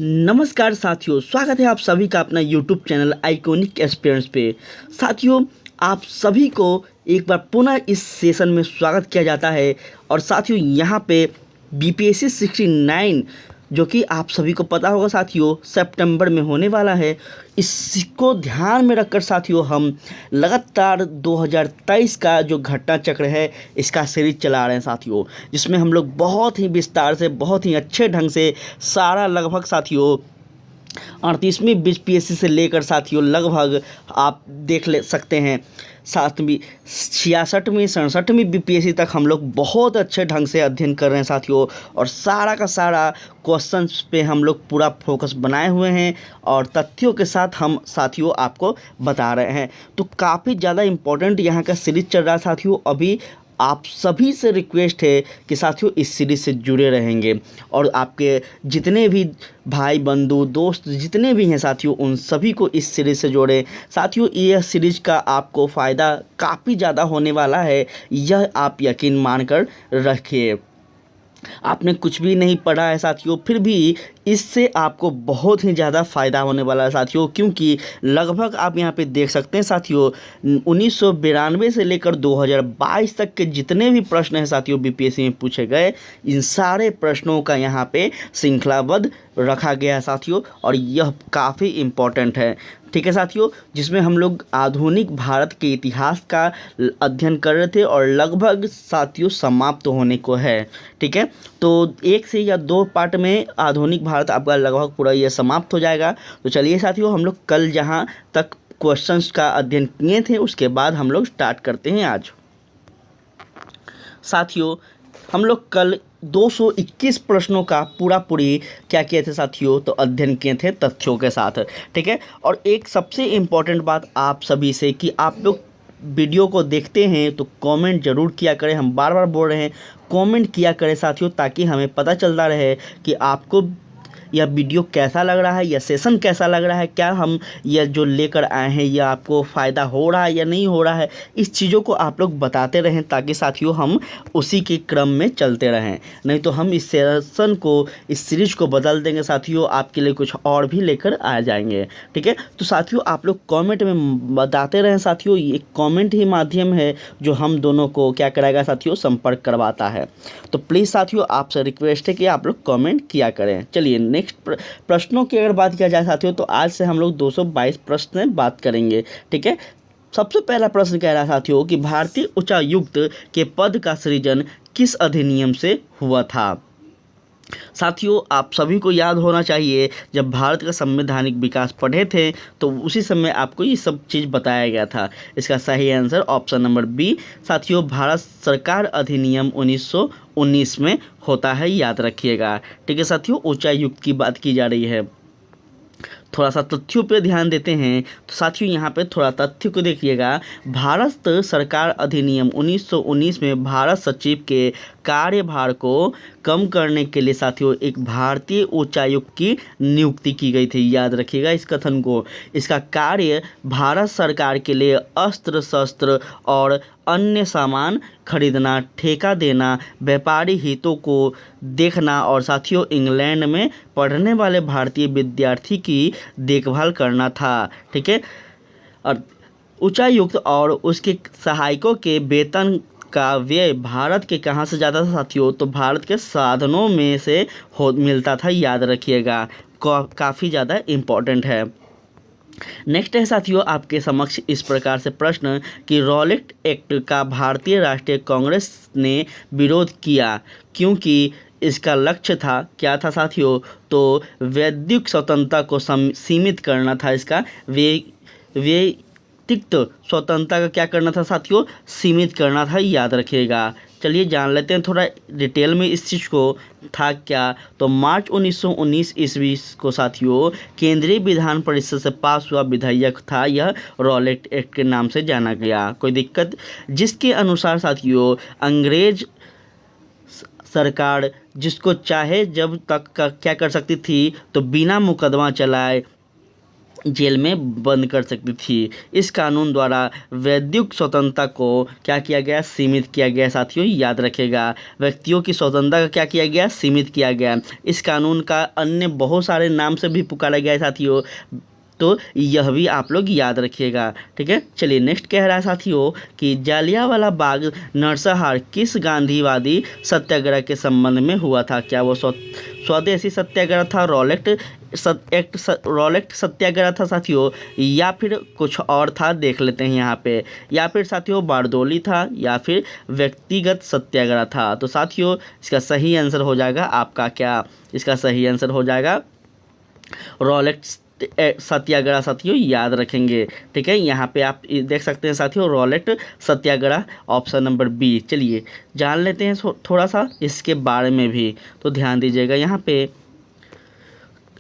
नमस्कार साथियों, स्वागत है आप सभी का अपना यूट्यूब चैनल आइकॉनिक एक्सपीरियंस पे। साथियों, आप सभी को एक बार पुनः इस सेशन में स्वागत किया जाता है। और साथियों, यहाँ पे बीपीएससी 69 जो कि आप सभी को पता होगा साथियों, सितंबर में होने वाला है। इसको ध्यान में रखकर साथियों, हम लगातार 2023 का जो घटना चक्र है इसका सीरीज चला रहे हैं साथियों, जिसमें हम लोग बहुत ही विस्तार से, बहुत ही अच्छे ढंग से सारा लगभग साथियों 38वीं बीपीएससी से लेकर साथियों लगभग आप देख ले सकते हैं 7वीं 66वीं 67वीं बीपीएससी तक हम लोग बहुत अच्छे ढंग से अध्ययन कर रहे हैं साथियों। और सारा का सारा क्वेश्चंस पे हम लोग पूरा फोकस बनाए हुए हैं और तथ्यों के साथ हम साथियों आपको बता रहे हैं। तो काफ़ी ज़्यादा इम्पोर्टेंट यहाँ का सीरीज चल रहा है साथियों। अभी आप सभी से रिक्वेस्ट है कि साथियों इस सीरीज़ से जुड़े रहेंगे और आपके जितने भी भाई बंधु दोस्त जितने भी हैं साथियों, उन सभी को इस सीरीज़ से जोड़ें। साथियों, यह सीरीज़ का आपको फ़ायदा काफ़ी ज़्यादा होने वाला है, यह आप यकीन मानकर रखिए। आपने कुछ भी नहीं पढ़ा है साथियों, फिर भी इससे आपको बहुत ही ज़्यादा फ़ायदा होने वाला है साथियों, क्योंकि लगभग आप यहाँ पे देख सकते हैं साथियों 1992 से लेकर 2022 तक के जितने भी प्रश्न हैं साथियों बीपीएससी में पूछे गए, इन सारे प्रश्नों का यहाँ पे श्रृंखलाबद्ध रखा गया है साथियों। और यह काफ़ी इम्पोर्टेंट है, ठीक है साथियों, जिसमें हम लोग आधुनिक भारत के इतिहास का अध्ययन कर रहे थे और लगभग साथियों समाप्त होने को है। ठीक है, तो एक से या दो पार्ट में आधुनिक भारत आपका लगभग पूरा ये समाप्त हो जाएगा। तो चलिए साथियों, हम लोग कल जहाँ तक क्वेश्चंस का अध्ययन किए थे उसके बाद हम लोग स्टार्ट करते हैं आज। साथियों, हम लोग कल 221 प्रश्नों का पूरी क्या किए थे साथियों, तो अध्ययन किए थे तथ्यों के साथ। ठीक है, और एक सबसे इम्पॉर्टेंट बात आप सभी से कि आप लोग वीडियो को देखते हैं तो कमेंट ज़रूर किया करें। हम बार बार बोल रहे हैं, कमेंट किया करें साथियों, ताकि हमें पता चलता रहे कि आपको यह वीडियो कैसा लग रहा है, यह सेशन कैसा लग रहा है, क्या हम यह जो लेकर आए हैं यह आपको फ़ायदा हो रहा है या नहीं हो रहा है। इस चीज़ों को आप लोग बताते रहें ताकि साथियों हम उसी के क्रम में चलते रहें। नहीं तो हम इस सेशन को, इस सीरीज को बदल देंगे साथियों, आपके लिए कुछ और भी लेकर आ जाएंगे। ठीक है, तो साथियों आप लोग कमेंट में बताते रहें साथियों, ये कमेंट ही माध्यम है जो हम दोनों को क्या कराएगा साथियों, संपर्क करवाता है। तो प्लीज़ साथियों आपसे रिक्वेस्ट है कि आप लोग कमेंट किया करें। चलिए नेक्स्ट प्रश्नों की अगर बात किया जाए साथियों, तो आज से हम लोग 222 प्रश्न में बात करेंगे। ठीक है, सबसे पहला प्रश्न कह रहा है साथियों कि भारतीय उच्चायुक्त के पद का सृजन किस अधिनियम से हुआ था। साथियों, आप सभी को याद होना चाहिए, जब भारत का संवैधानिक विकास पढ़े थे तो उसी समय आपको ये सब चीज़ बताया गया था। इसका सही आंसर ऑप्शन नंबर बी साथियों, भारत सरकार अधिनियम 1919 में होता है, याद रखिएगा। ठीक है साथियों, उच्चायुक्त की बात की जा रही है। थोड़ा सा तथ्यों पे ध्यान देते हैं तो साथियों यहाँ पे थोड़ा तथ्य को देखिएगा। भारत सरकार अधिनियम 1919 में भारत सचिव के कार्यभार को कम करने के लिए साथियों एक भारतीय उच्चायुक्त की नियुक्ति की गई थी, याद रखिएगा इस कथन को। इसका कार्य भारत सरकार के लिए अस्त्र शस्त्र और अन्य सामान खरीदना, ठेका देना, व्यापारी हितों को देखना और साथियों इंग्लैंड में पढ़ने वाले भारतीय विद्यार्थी की देखभाल करना था। ठीक है, और उच्चायुक्त और उसके सहायकों के वेतन का व्यय भारत के कहाँ से ज़्यादा था साथियों, तो भारत के साधनों में से मिलता था, याद रखिएगा, काफ़ी ज़्यादा इम्पोर्टेंट है। नेक्स्ट है साथियों आपके समक्ष इस प्रकार से प्रश्न कि रॉलेट एक्ट का भारतीय राष्ट्रीय कांग्रेस ने विरोध किया क्योंकि इसका लक्ष्य था, क्या था साथियों, तो वैयक्तिक स्वतंत्रता को सीमित करना था। इसका वैयक्तिक स्वतंत्रता का क्या करना था साथियों, सीमित करना था, याद रखिएगा। चलिए जान लेते हैं थोड़ा डिटेल में इस चीज़ को था क्या। तो मार्च 1919 ईस्वी को साथियों केंद्रीय विधान परिषद से पास हुआ विधेयक था, यह रॉलेट एक्ट के नाम से जाना गया। कोई दिक्कत, जिसके अनुसार साथियों अंग्रेज सरकार जिसको चाहे जब तक का क्या कर सकती थी, तो बिना मुकदमा चलाए जेल में बंद कर सकती थी। इस कानून द्वारा वैयक्तिक स्वतंत्रता को क्या किया गया, सीमित किया गया। साथियों याद रखेगा, व्यक्तियों की स्वतंत्रता का क्या किया गया, सीमित किया गया। इस कानून का अन्य बहुत सारे नाम से भी पुकारा गया है साथियों, तो यह भी आप लोग याद रखिएगा। ठीक है, चलिए नेक्स्ट कह रहा है साथियों कि जालियांवाला बाग नरसंहार किस गांधीवादी सत्याग्रह के संबंध में हुआ था। क्या वो स्वदेशी सत्याग्रह था, रॉलेट सत्याग्रह था साथियों, या फिर कुछ और था, देख लेते हैं यहाँ पे। या फिर साथियों बारडोली था, या फिर व्यक्तिगत सत्याग्रह था। तो साथियों इसका सही आंसर हो जाएगा आपका क्या, इसका सही आंसर हो जाएगा रॉलेट सत्याग्रह। साथियों याद रखेंगे। ठीक है, यहाँ पे आप देख सकते हैं साथियों रॉलेट सत्याग्रह, ऑप्शन नंबर बी। चलिए जान लेते हैं थोड़ा सा इसके बारे में भी, तो ध्यान दीजिएगा यहाँ पे।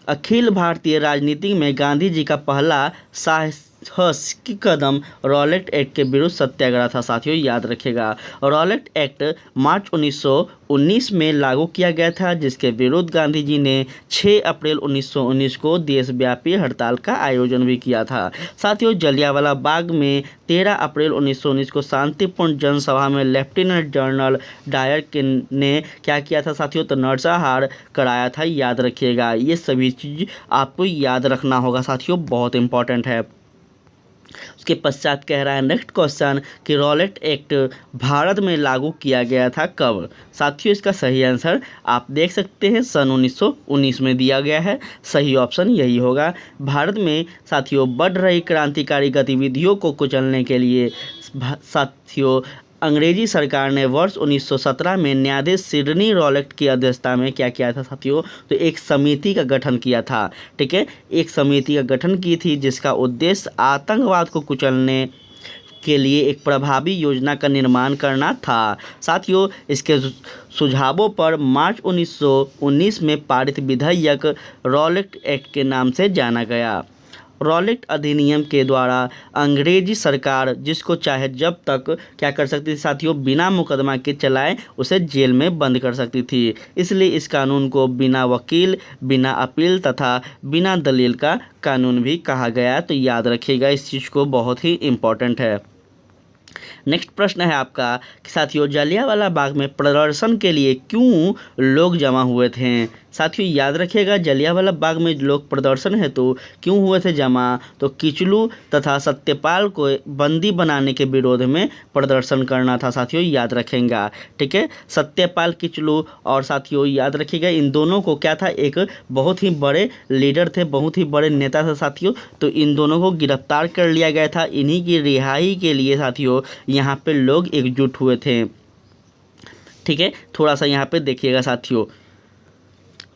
अखिल भारतीय राजनीति में गांधी जी का पहला साहसिक कदम रॉलेट एक्ट के विरुद्ध सत्याग्रह था। साथियों याद रखिएगा, रॉलेट एक्ट मार्च 1919 में लागू किया गया था, जिसके विरुद्ध गांधी जी ने 6 अप्रैल 1919 को देशव्यापी हड़ताल का आयोजन भी किया था। साथियों जलियांवाला बाग में 13 अप्रैल 1919 को शांतिपूर्ण जनसभा में लेफ्टिनेंट जनरल डायर ने क्या किया था साथियों, तो नरसंहार कराया था। याद रखिएगा, ये सभी चीज़ आपको याद रखना होगा साथियों, बहुत इंपॉर्टेंट है। उसके पश्चात कह रहा है नेक्स्ट क्वेश्चन कि रॉलेट एक्ट भारत में लागू किया गया था कब। साथियों इसका सही आंसर आप देख सकते हैं सन 1919 में दिया गया है, सही ऑप्शन यही होगा। भारत में साथियों बढ़ रही क्रांतिकारी गतिविधियों को कुचलने के लिए साथियों अंग्रेजी सरकार ने वर्ष 1917 में न्यायाधीश सिडनी रॉलेट की अध्यक्षता में क्या किया था साथियों, तो एक समिति का गठन किया था। ठीक है, एक समिति का गठन की थी जिसका उद्देश्य आतंकवाद को कुचलने के लिए एक प्रभावी योजना का निर्माण करना था। साथियों इसके सुझावों पर मार्च 1919 में पारित विधेयक रॉलेट एक्ट के नाम से जाना गया। रॉलेट अधिनियम के द्वारा अंग्रेजी सरकार जिसको चाहे जब तक क्या कर सकती थी साथियों, बिना मुकदमा के चलाए उसे जेल में बंद कर सकती थी। इसलिए इस कानून को बिना वकील, बिना अपील तथा बिना दलील का कानून भी कहा गया। तो याद रखिएगा इस चीज़ को, बहुत ही इम्पोर्टेंट है। नेक्स्ट प्रश्न है आपका कि साथियों जलियांवाला बाग में प्रदर्शन के लिए क्यों लोग जमा हुए थे। साथियों याद रखिएगा, जलियांवाला बाग में लोग प्रदर्शन हेतु क्यों हुए थे जमा, तो किचलू तथा सत्यपाल को बंदी बनाने के विरोध में प्रदर्शन करना था। साथियों याद रखेंगे। ठीक है, सत्यपाल किचलू और साथियों याद रखिएगा इन दोनों को क्या था, एक बहुत ही बड़े लीडर थे, बहुत ही बड़े नेता थे साथियों। तो इन दोनों को गिरफ्तार कर लिया गया था। इन्हीं की रिहाई के लिए साथियों यहाँ पे लोग एकजुट हुए थे। ठीक है, थोड़ा सा यहाँ पे देखिएगा साथियों,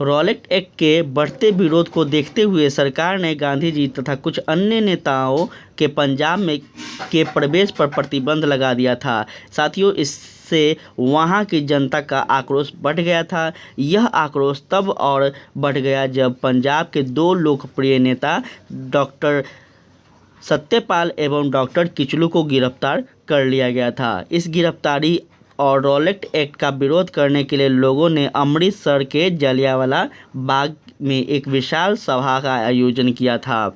रॉलेट एक्ट के बढ़ते विरोध को देखते हुए सरकार ने गांधी जी तथा कुछ अन्य नेताओं के पंजाब में के प्रवेश पर प्रतिबंध लगा दिया था। साथियों इससे वहां की जनता का आक्रोश बढ़ गया था। यह आक्रोश तब और बढ़ गया जब पंजाब के 2 लोकप्रिय नेता डॉक्टर सत्यपाल एवं डॉक्टर किचलू को गिरफ्तार कर लिया गया था। इस गिरफ्तारी और रॉलेट एक्ट का विरोध करने के लिए लोगों ने अमृतसर के जलियांवाला बाग में एक विशाल सभा का आयोजन किया था।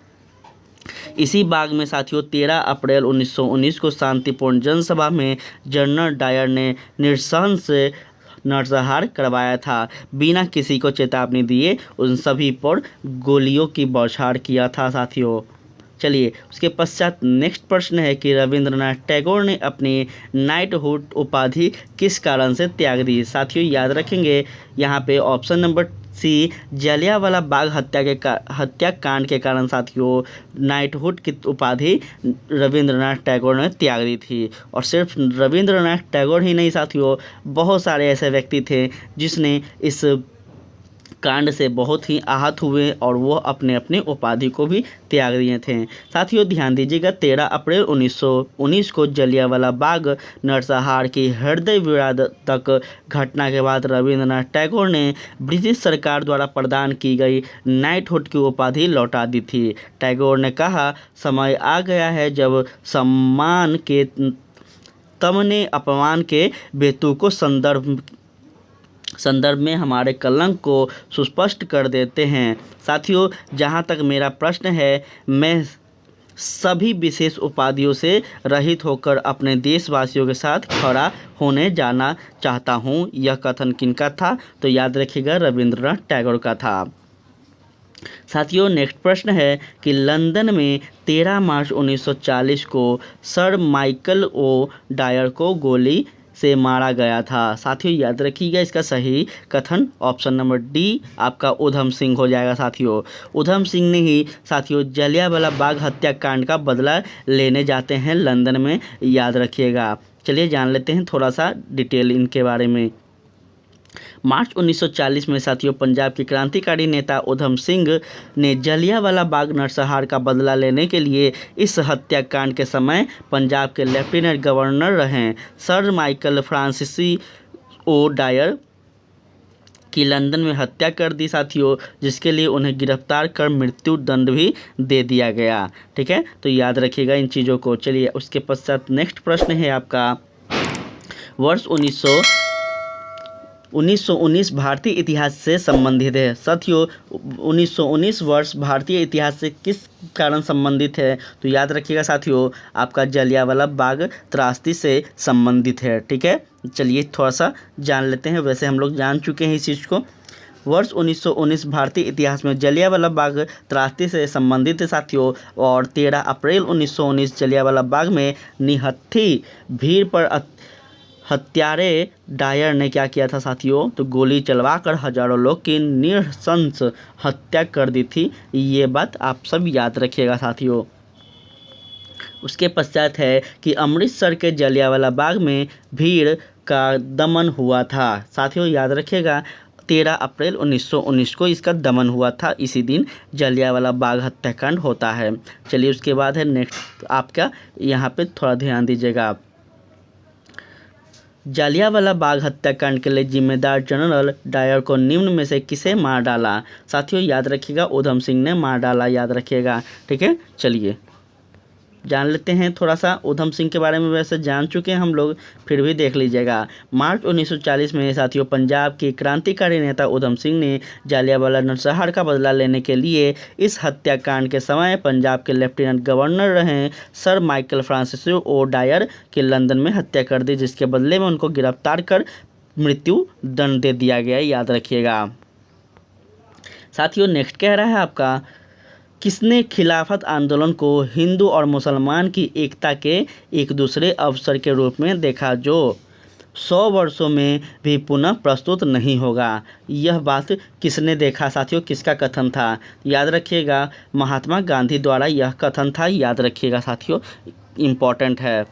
इसी बाग में साथियों 13 अप्रैल 1919 को शांतिपूर्ण जनसभा में जनरल डायर ने निरसंस से नरसंहार करवाया था। बिना किसी को चेतावनी दिए उन सभी पर गोलियों की बौछार किया था साथियों। चलिए उसके पश्चात नेक्स्ट प्रश्न है कि रविंद्रनाथ टैगोर ने अपनी नाइटहुड उपाधि किस कारण से त्याग दी। साथियों याद रखेंगे यहाँ पे option number C, Jallianwala Bagh हत्याकांड के कारण साथियों नाइटहुड की उपाधि रविंद्रनाथ टैगोर ने त्याग दी थी। और सिर्फ रविंद्रनाथ टैगोर ही नहीं साथियों, बहुत सारे ऐसे व्यक्ति थे जिसने इस कांड से बहुत ही आहत हुए और वो अपने अपने उपाधि को भी त्याग दिए थे। साथियों ध्यान दीजिएगा 13 अप्रैल 1919 को जलियांवाला बाग नरसंहार की हृदय विदारक घटना के बाद रविंद्रनाथ टैगोर ने ब्रिटिश सरकार द्वारा प्रदान की गई नाइटहुड की उपाधि लौटा दी थी। टैगोर ने कहा, समय आ गया है जब सम्मान के तमने अपमान के बेतु को संदर्भ संदर्भ में हमारे कलंक को सुस्पष्ट कर देते हैं। साथियों, जहाँ तक मेरा प्रश्न है, मैं सभी विशेष उपाधियों से रहित होकर अपने देशवासियों के साथ खड़ा होने जाना चाहता हूँ। यह कथन किनका था? तो याद रखिएगा, रविंद्रनाथ टैगोर का था। साथियों, नेक्स्ट प्रश्न है कि लंदन में 13 मार्च 1940 को सर माइकल ओ डायर को गोली से मारा गया था। साथियों, याद रखिएगा इसका सही कथन ऑप्शन नंबर डी आपका उधम सिंह हो जाएगा। साथियों, उधम सिंह ने ही साथियों जलियांवाला बाग हत्याकांड का बदला लेने जाते हैं लंदन में, याद रखिएगा। चलिए जान लेते हैं थोड़ा सा डिटेल इनके बारे में। मार्च 1940 में साथियों पंजाब के क्रांतिकारी नेता उधम सिंह ने जलियांवाला बाग नरसंहार का बदला लेने के लिए इस हत्याकांड के समय पंजाब के लेफ्टिनेंट गवर्नर रहे sir Michael Francis O Dyer की लंदन में हत्या कर दी साथियों, जिसके लिए उन्हें गिरफ्तार कर मृत्यु दंड भी दे दिया गया। ठीक है, तो याद रखिएगा इन चीज़ों को। चलिए उसके पश्चात नेक्स्ट प्रश्न है आपका, वर्ष 1919 भारतीय इतिहास से संबंधित है। साथियों, 1919 वर्ष भारतीय इतिहास से किस कारण संबंधित है? तो याद रखिएगा साथियों, आपका जलियांवाला बाग त्रासदी से संबंधित है। ठीक है, चलिए थोड़ा सा जान लेते हैं। वैसे हम लोग जान चुके हैं इस चीज़ को। वर्ष 1919 भारतीय इतिहास में जलियांवाला बाग त्रासदी से संबंधित है साथियों, और 13 अप्रैल 1919 जलियांवाला बाग में निहत्थी भीड़ पर हत्यारे डायर ने क्या किया था साथियों? तो गोली चलवाकर हजारों लोग की नृशंस हत्या कर दी थी। ये बात आप सब याद रखिएगा साथियों। उसके पश्चात है कि अमृतसर के जलियांवाला बाग में भीड़ का दमन हुआ था। साथियों, याद रखिएगा 13 अप्रैल 1919 को इसका दमन हुआ था। इसी दिन जलियांवाला बाग हत्याकांड होता है। चलिए उसके बाद है नेक्स्ट आपका, यहाँ पे थोड़ा ध्यान दीजिएगा आप। जलियांवाला बाग हत्याकांड के लिए जिम्मेदार जनरल डायर को निम्न में से किसे मार डाला? साथियों, याद रखिएगा उधम सिंह ने मार डाला, याद रखिएगा। ठीक है, चलिए जान लेते हैं थोड़ा सा उधम सिंह के बारे में। वैसे जान चुके हैं हम लोग, फिर भी देख लीजिएगा। मार्च 1940 में साथियों पंजाब के क्रांतिकारी नेता उधम सिंह ने जलियांवाला नरसंहार का बदला लेने के लिए इस हत्याकांड के समय पंजाब के लेफ्टिनेंट गवर्नर रहे sir Michael Francis O Dyer की लंदन में हत्या कर दी, जिसके बदले में उनको गिरफ्तार कर मृत्यु दंड दे दिया गया, याद रखिएगा। साथियों, नेक्स्ट कह रहा है आपका, किसने खिलाफत आंदोलन को हिंदू और मुसलमान की एकता के एक दूसरे अवसर के रूप में देखा, जो 100 वर्षों में भी पुनः प्रस्तुत नहीं होगा? यह बात किसने देखा साथियों? किसका कथन था? याद रखिएगा महात्मा गांधी द्वारा यह कथन था, याद रखिएगा साथियों, इम्पॉर्टेंट है।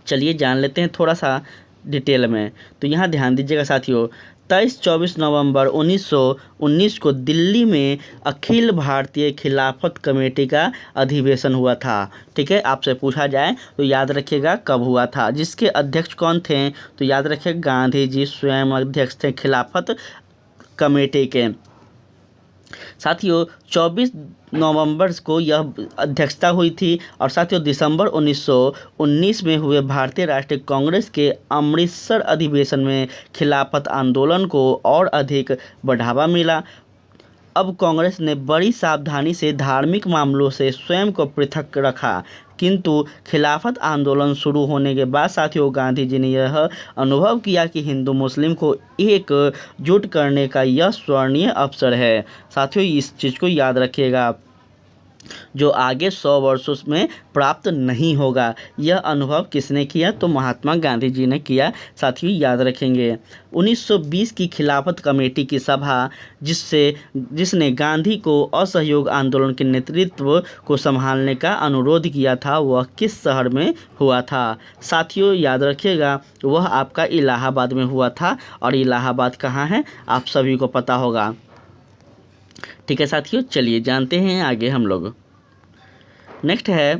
चलिए जान लेते हैं थोड़ा सा डिटेल में। तो यहाँ ध्यान दीजिएगा साथियों, 23-24 नवंबर 1919 को दिल्ली में अखिल भारतीय खिलाफत कमेटी का अधिवेशन हुआ था। ठीक है, आपसे पूछा जाए तो याद रखिएगा कब हुआ था, जिसके अध्यक्ष कौन थे? तो याद रखिए गांधी जी स्वयं अध्यक्ष थे खिलाफत कमेटी के। साथियों, 24 नवंबर को यह अध्यक्षता हुई थी, और साथियों दिसंबर 1919 में हुए भारतीय राष्ट्रीय कांग्रेस के अमृतसर अधिवेशन में खिलाफत आंदोलन को और अधिक बढ़ावा मिला। अब कांग्रेस ने बड़ी सावधानी से धार्मिक मामलों से स्वयं को पृथक रखा, किंतु खिलाफत आंदोलन शुरू होने के बाद साथियों गांधी जी ने यह अनुभव किया कि हिंदू मुस्लिम को एकजुट करने का यह स्वर्णिम अवसर है। साथियों, इस चीज़ को याद रखिएगा, जो आगे 100 वर्षों में प्राप्त नहीं होगा। यह अनुभव किसने किया? तो महात्मा गांधी जी ने किया। साथियों, याद रखेंगे 1920 की खिलाफत कमेटी की सभा जिसने गांधी को असहयोग आंदोलन के नेतृत्व को संभालने का अनुरोध किया था, वह किस शहर में हुआ था? साथियों, याद रखिएगा वह आपका इलाहाबाद में हुआ था, और इलाहाबाद कहाँ है आप सभी को पता होगा। ठीक है साथियों, चलिए जानते हैं आगे हम लोग। नेक्स्ट है,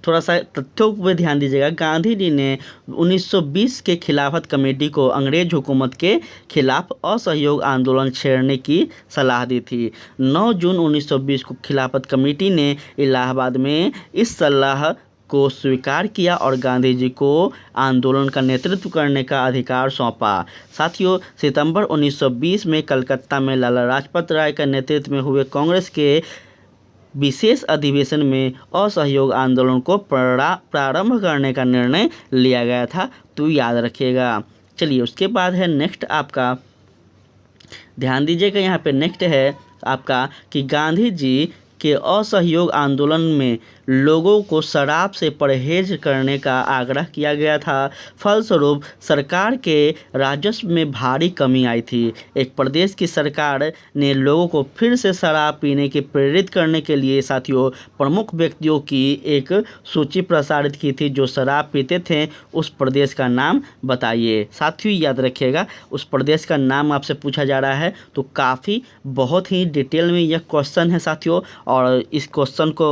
थोड़ा सा तथ्यों पर ध्यान दीजिएगा। गांधी जी ने 1920 के खिलाफत कमेटी को अंग्रेज हुकूमत के खिलाफ असहयोग आंदोलन छेड़ने की सलाह दी थी। 9 जून 1920 को खिलाफत कमेटी ने इलाहाबाद में इस सलाह को स्वीकार किया और गांधी जी को आंदोलन का नेतृत्व करने का अधिकार सौंपा। साथियों, सितंबर 1920 में कलकत्ता में लाला लाजपत राय के नेतृत्व में हुए कांग्रेस के विशेष अधिवेशन में असहयोग आंदोलन को प्रारंभ करने का निर्णय लिया गया था, तो याद रखिएगा। चलिए, उसके बाद है नेक्स्ट आपका, ध्यान दीजिएगा यहाँ पे नेक्स्ट है आपका कि गांधी जी के असहयोग आंदोलन में लोगों को शराब से परहेज करने का आग्रह किया गया था। फलस्वरूप सरकार के राजस्व में भारी कमी आई थी। एक प्रदेश की सरकार ने लोगों को फिर से शराब पीने के प्रेरित करने के लिए साथियों प्रमुख व्यक्तियों की एक सूची प्रसारित की थी जो शराब पीते थे। उस प्रदेश का नाम बताइए। साथियों, याद रखिएगा, उस प्रदेश का नाम आपसे पूछा जा रहा है, तो काफ़ी बहुत ही डिटेल में यह क्वेश्चन है साथियों, और इस क्वेश्चन को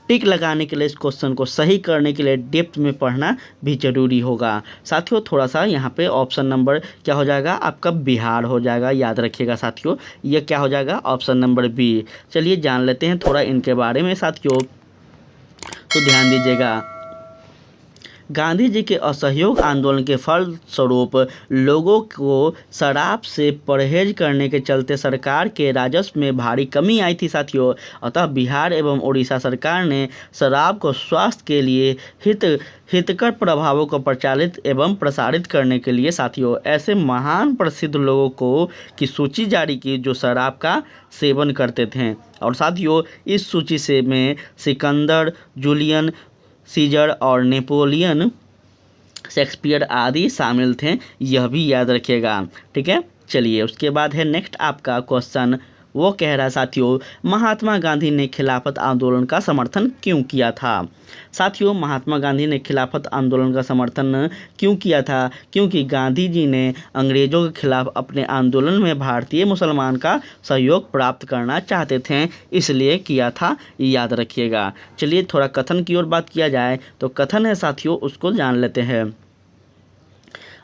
टिक लगाने के लिए, इस क्वेश्चन को सही करने के लिए डेप्थ में पढ़ना भी जरूरी होगा। साथियों, थोड़ा सा यहाँ पे ऑप्शन नंबर क्या हो जाएगा आपका, बिहार हो जाएगा। याद रखिएगा साथियों, ये क्या हो जाएगा, ऑप्शन नंबर बी। चलिए जान लेते हैं थोड़ा इनके बारे में साथियों, तो ध्यान दीजिएगा। गांधी जी के असहयोग आंदोलन के फलस्वरूप लोगों को शराब से परहेज करने के चलते सरकार के राजस्व में भारी कमी आई थी साथियों। अतः बिहार एवं उड़ीसा सरकार ने शराब को स्वास्थ्य के लिए हितकर प्रभावों को प्रचारित एवं प्रसारित करने के लिए साथियों ऐसे महान प्रसिद्ध लोगों को की सूची जारी की जो शराब का सेवन करते थे। और साथियों, इस सूची से में सिकंदर, जूलियन सीजर और नेपोलियन शेक्सपियर आदि शामिल थे, यह भी याद रखिएगा। ठीक है, चलिए उसके बाद है नेक्स्ट आपका क्वेश्चन। वो कह रहा है साथियों, महात्मा गांधी ने खिलाफत आंदोलन का समर्थन क्यों किया था। साथियों, महात्मा गांधी ने खिलाफत आंदोलन का समर्थन क्यों किया था? क्योंकि गांधी जी ने अंग्रेजों के खिलाफ अपने आंदोलन में भारतीय मुसलमान का सहयोग प्राप्त करना चाहते थे, इसलिए किया था, याद रखिएगा। चलिए थोड़ा कथन की ओर बात किया जाए, तो कथन है साथियों, उसको जान लेते हैं।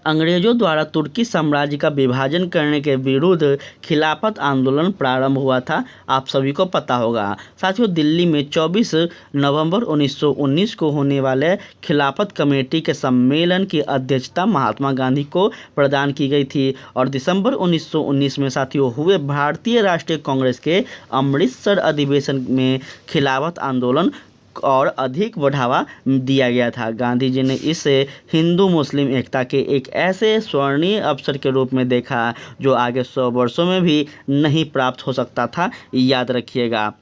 अंग्रेजों द्वारा तुर्की साम्राज्य का विभाजन करने के विरुद्ध खिलाफत आंदोलन प्रारंभ हुआ था, आप सभी को पता होगा। साथियों, दिल्ली में 24 नवंबर 1919 को होने वाले खिलाफत कमेटी के सम्मेलन की अध्यक्षता महात्मा गांधी को प्रदान की गई थी और दिसंबर 1919 में साथियों हुए भारतीय राष्ट्रीय कांग्रेस के अमृतसर अधिवेशन में खिलाफत आंदोलन और अधिक बढ़ावा दिया गया था। गांधी जी ने इसे हिंदू मुस्लिम एकता के एक ऐसे स्वर्णिम अवसर के रूप में देखा जो आगे 100 वर्षों में भी नहीं प्राप्त हो सकता था, याद रखिएगा।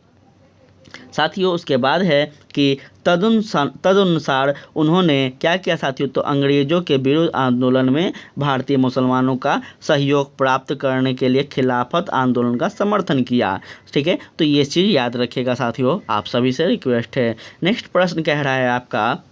साथियों, उसके बाद है कि तदनुसार उन्होंने क्या किया साथियों, तो अंग्रेजों के विरुद्ध आंदोलन में भारतीय मुसलमानों का सहयोग प्राप्त करने के लिए खिलाफत आंदोलन का समर्थन किया। ठीक है, तो ये चीज़ याद रखिएगा साथियों, आप सभी से रिक्वेस्ट है। नेक्स्ट प्रश्न कह रहा है आपका,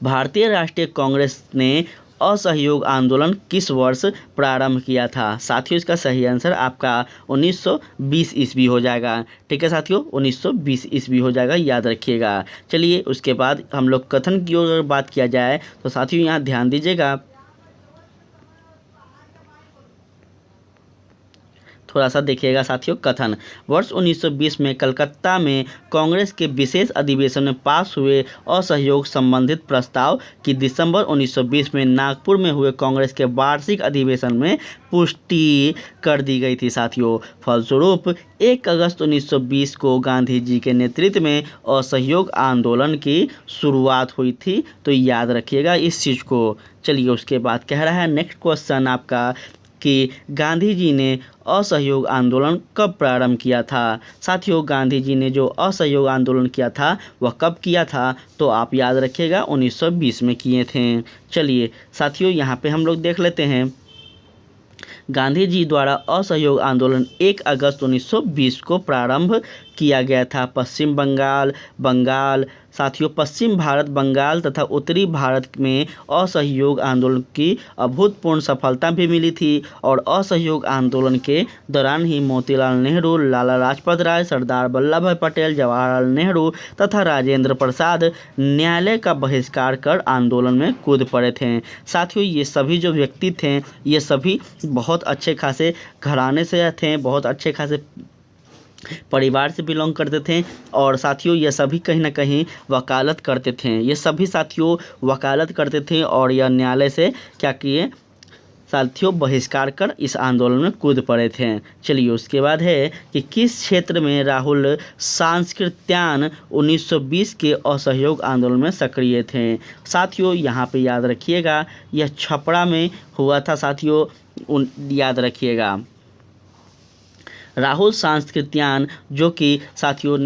भारतीय राष्ट्रीय कांग्रेस ने असहयोग आंदोलन किस वर्ष प्रारंभ किया था। साथियों, इसका सही आंसर आपका 1920 ईस्वी हो जाएगा। ठीक है साथियों, 1920 ईस्वी हो जाएगा, याद रखिएगा। चलिए उसके बाद हम लोग कथन की ओर बात किया जाए, तो साथियों यहाँ ध्यान दीजिएगा, थोड़ा सा देखिएगा साथियों। कथन, वर्ष 1920 में कलकत्ता में कांग्रेस के विशेष अधिवेशन में पास हुए असहयोग संबंधित प्रस्ताव की दिसंबर 1920 में नागपुर में हुए कांग्रेस के वार्षिक अधिवेशन में पुष्टि कर दी गई थी साथियों। फलस्वरूप 1 अगस्त 1920 को गांधी जी के नेतृत्व में असहयोग आंदोलन की शुरुआत हुई थी, तो याद रखिएगा इस चीज़ को। चलिए उसके बाद कह रहा है नेक्स्ट क्वेश्चन आपका कि गांधी जी ने असहयोग आंदोलन कब प्रारंभ किया था। साथियों, गांधी जी ने जो असहयोग आंदोलन किया था वह कब किया था, तो आप याद रखिएगा 1920 में किए थे। चलिए साथियों, यहाँ पे हम लोग देख लेते हैं, गांधी जी द्वारा असहयोग आंदोलन 1 अगस्त 1920 को प्रारंभ किया गया था। पश्चिम बंगाल साथियों, पश्चिम भारत, बंगाल तथा उत्तरी भारत में असहयोग आंदोलन की अभूतपूर्व सफलता भी मिली थी और असहयोग आंदोलन के दौरान ही मोतीलाल नेहरू, लाला लाजपत राय, सरदार वल्लभ भाई पटेल, जवाहरलाल नेहरू तथा राजेंद्र प्रसाद न्यायालय का बहिष्कार कर आंदोलन में कूद पड़े थे। साथियों, ये सभी जो व्यक्ति थे, ये सभी बहुत अच्छे खासे घराने से थे, बहुत अच्छे खासे परिवार से बिलोंग करते थे और साथियों ये सभी कहीं ना कहीं वकालत करते थे। ये सभी साथियों वकालत करते थे और यह न्यायालय से क्या किए साथियों बहिष्कार कर इस आंदोलन में कूद पड़े थे। चलिए उसके बाद है कि किस क्षेत्र में राहुल सांस्कृत्यान 1920 के असहयोग आंदोलन में सक्रिय थे। साथियों यहाँ पे याद रखिएगा यह छपरा में हुआ था साथियों, याद रखिएगा। राहुल सांस्कृत्यान जो कि साथियों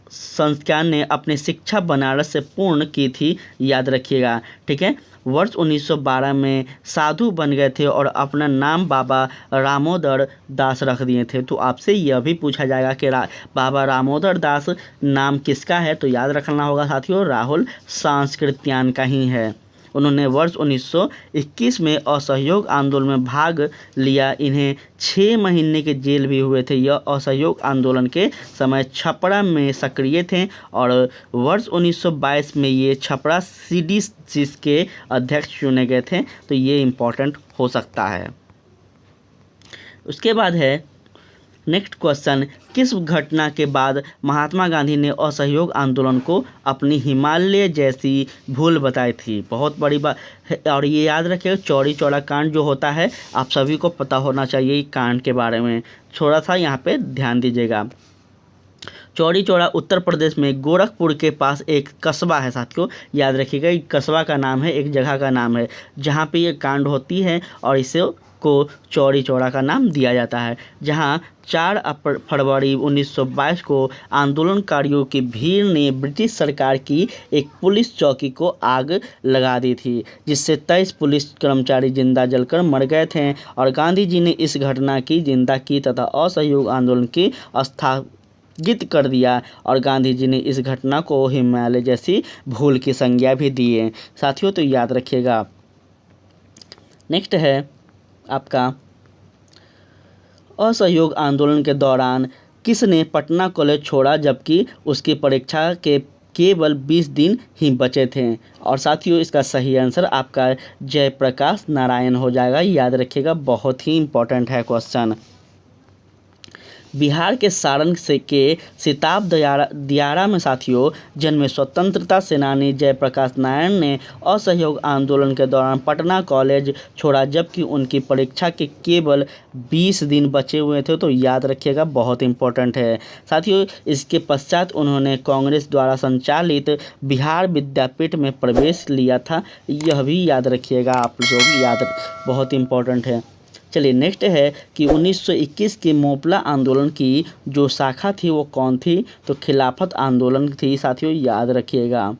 संस्कृत्यान ने अपनी शिक्षा बनारस से पूर्ण की थी, याद रखिएगा। ठीक है, वर्ष 1912 में साधु बन गए थे और अपना नाम बाबा रामोदर दास रख दिए थे। तो आपसे यह भी पूछा जाएगा कि बाबा रामोदर दास नाम किसका है, तो याद रखना होगा साथियों राहुल सांस्कृत्यान का ही है। उन्होंने वर्ष 1921 में असहयोग आंदोलन में भाग लिया। इन्हें 6 महीने के जेल भी हुए थे। यह असहयोग आंदोलन के समय छपरा में सक्रिय थे और वर्ष 1922 में ये छपरा CDC के अध्यक्ष चुने गए थे। तो ये इम्पोर्टेंट हो सकता है। उसके बाद है नेक्स्ट क्वेश्चन, किस घटना के बाद महात्मा गांधी ने असहयोग आंदोलन को अपनी हिमालय जैसी भूल बताई थी। बहुत बड़ी बात है और ये याद रखिएगा चौरी चौरा कांड जो होता है आप सभी को पता होना चाहिए कांड के बारे में, थोड़ा सा यहाँ पे ध्यान दीजिएगा। चौरी चौरा उत्तर प्रदेश में गोरखपुर के पास एक कस्बा है साथियों, याद रखिएगा एक कस्बा का नाम है, एक जगह का नाम है जहाँ पे ये कांड होती है और इसे को चौरी चौरा का नाम दिया जाता है, जहां 4 फरवरी 1922 को आंदोलनकारियों की भीड़ ने ब्रिटिश सरकार की एक पुलिस चौकी को आग लगा दी थी, जिससे 23 पुलिस कर्मचारी जिंदा जलकर मर गए थे और गांधी जी ने इस घटना की निंदा की तथा असहयोग आंदोलन की स्थगित कर दिया और गांधी जी ने इस घटना को हिमालय जैसी भूल की संज्ञा भी दी है साथियों, तो याद रखिएगा। नेक्स्ट है आपका असहयोग आंदोलन के दौरान किसने पटना कॉलेज छोड़ा जबकि उसकी परीक्षा के केवल 20 दिन ही बचे थे। और साथियों इसका सही आंसर आपका जयप्रकाश नारायण हो जाएगा, याद रखिएगा बहुत ही इम्पोर्टेंट है क्वेश्चन। बिहार के सारण से के सिताब दियारा में साथियों जन्मे स्वतंत्रता सेनानी जयप्रकाश नारायण ने असहयोग आंदोलन के दौरान पटना कॉलेज छोड़ा जबकि उनकी परीक्षा के केवल 20 दिन बचे हुए थे। तो याद रखिएगा बहुत इंपॉर्टेंट है साथियों। इसके पश्चात उन्होंने कांग्रेस द्वारा संचालित बिहार विद्यापीठ में प्रवेश लिया था, यह भी याद रखिएगा आप लोग, याद बहुत इंपॉर्टेंट है। चलिए नेक्स्ट है कि 1921 के मोपला आंदोलन की जो शाखा थी वो कौन थी, तो खिलाफत आंदोलन थी साथियों, याद रखिएगा।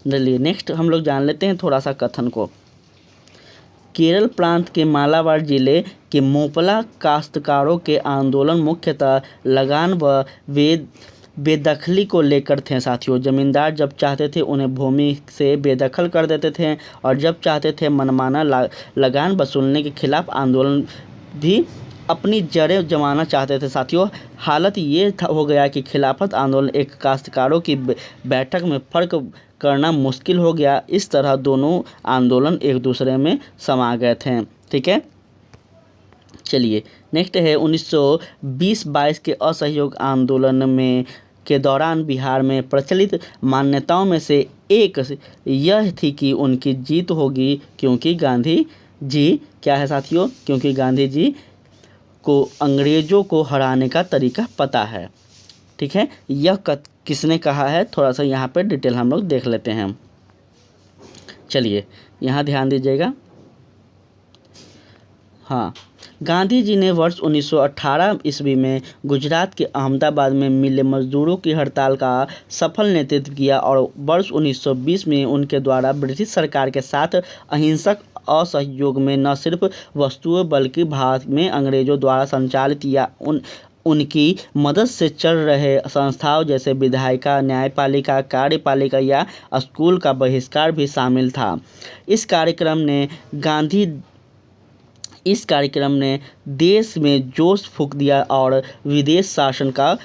चलिए नेक्स्ट हम लोग जान लेते हैं थोड़ा सा कथन को। केरल प्रांत के मालाबार जिले के मोपला काश्तकारों के आंदोलन मुख्यतः लगान व बेदखली को लेकर थे साथियों। जमींदार जब चाहते थे उन्हें भूमि से बेदखल कर देते थे और जब चाहते थे मनमाना लगान वसूलने के खिलाफ आंदोलन भी अपनी जड़ें जमाना चाहते थे साथियों। हालत ये हो गया कि खिलाफत आंदोलन एक काश्तकारों की बैठक में फ़र्क करना मुश्किल हो गया। इस तरह दोनों आंदोलन एक दूसरे में समा गए थे। ठीक है, चलिए नेक्स्ट है 1920-22 के असहयोग आंदोलन में के दौरान बिहार में प्रचलित मान्यताओं में से एक यह थी कि उनकी जीत होगी क्योंकि गांधी जी क्या है साथियों, क्योंकि गांधी जी को अंग्रेज़ों को हराने का तरीका पता है। ठीक है, यह किसने कहा है, थोड़ा सा यहाँ पे डिटेल हम लोग देख लेते हैं। चलिए यहाँ ध्यान दीजिएगा। हाँ, गांधी जी ने वर्ष 1918 ईस्वी में गुजरात के अहमदाबाद में मिले मजदूरों की हड़ताल का सफल नेतृत्व किया और वर्ष 1920 में उनके द्वारा ब्रिटिश सरकार के साथ अहिंसक असहयोग में न सिर्फ वस्तुओं बल्कि भारत में अंग्रेज़ों द्वारा संचालित या उनकी मदद से चल रहे संस्थाओं जैसे विधायिका, न्यायपालिका, कार्यपालिका या स्कूल का बहिष्कार भी शामिल था। इस कार्यक्रम ने देश में जोश फूंक दिया और विदेश शासन का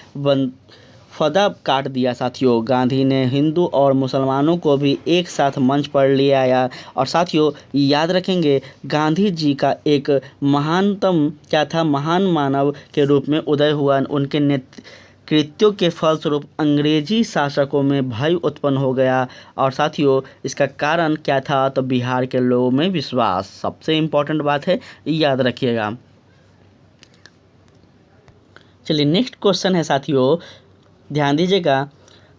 फदा काट दिया साथियों। गांधी ने हिंदू और मुसलमानों को भी एक साथ मंच पर ले आया। और साथियों याद रखेंगे, गांधी जी का एक महानतम क्या था, महान मानव के रूप में उदय हुआ। उनके कृत्यों के फलस्वरूप अंग्रेजी शासकों में भय उत्पन्न हो गया। और साथियों इसका कारण क्या था, तो बिहार के लोगों में विश्वास। सबसे इम्पोर्टेंट बात है, याद रखिएगा। चलिए नेक्स्ट क्वेश्चन है साथियों, ध्यान दीजिएगा।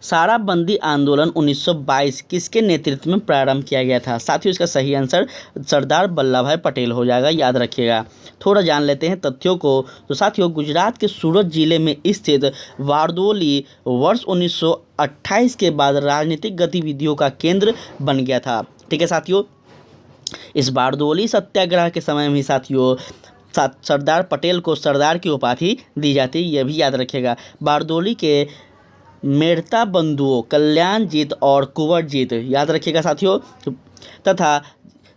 शराबबंदी आंदोलन 1922 किसके नेतृत्व में प्रारंभ किया गया था? साथियों इसका सही आंसर सरदार वल्लभ भाई पटेल हो जाएगा, याद रखिएगा। थोड़ा जान लेते हैं तथ्यों को। तो साथियों गुजरात के सूरत जिले में स्थित बारडोली वर्ष 1928 के बाद राजनीतिक गतिविधियों का केंद्र बन गया था। ठीक है साथियों, इस बारडोली सत्याग्रह के समय में साथियों सरदार पटेल को सरदार की उपाधि दी जाती, यह भी याद रखिएगा। बारडोली के मेड़ता बंधुओं कल्याणजीत और कुंवरजीत, याद रखिएगा साथियों, तथा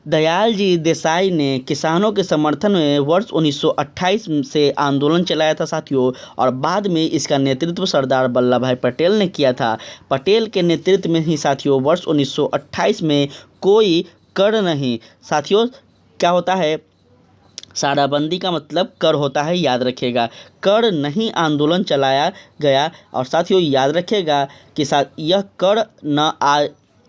दयालजी देसाई ने किसानों के समर्थन में वर्ष 1928 से आंदोलन चलाया था साथियों। और बाद में इसका नेतृत्व सरदार वल्लभ भाई पटेल ने किया था। पटेल के नेतृत्व में ही साथियों वर्ष 1928 में कोई कर नहीं, साथियों क्या होता है, शराबबंदी का मतलब कर होता है, याद रखिएगा। कर नहीं आंदोलन चलाया गया। और साथियों याद रखिएगा कि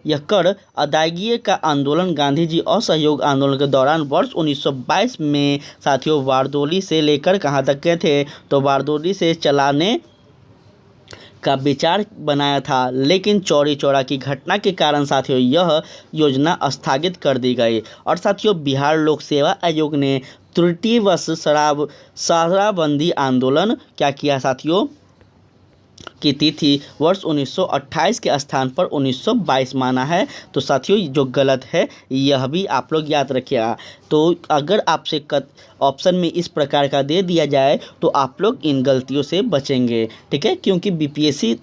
यह कर अदायगी का आंदोलन गांधी जी असहयोग आंदोलन के दौरान वर्ष 1922 में साथियों बारडोली से लेकर कहाँ तक गए थे, तो बारडोली से चलाने का विचार बनाया था। लेकिन चौरी चौरा की घटना के कारण साथियों यह योजना स्थगित कर दी गई। और साथियों बिहार लोक सेवा आयोग ने त्रुटिवश शराबबंदी आंदोलन क्या किया साथियों की तिथि वर्ष 1928 के स्थान पर 1922 माना है। तो साथियों जो गलत है यह भी आप लोग याद रखिएगा। तो अगर आपसे ऑप्शन में इस प्रकार का दे दिया जाए तो आप लोग इन गलतियों से बचेंगे, ठीक है। क्योंकि बीपीएससी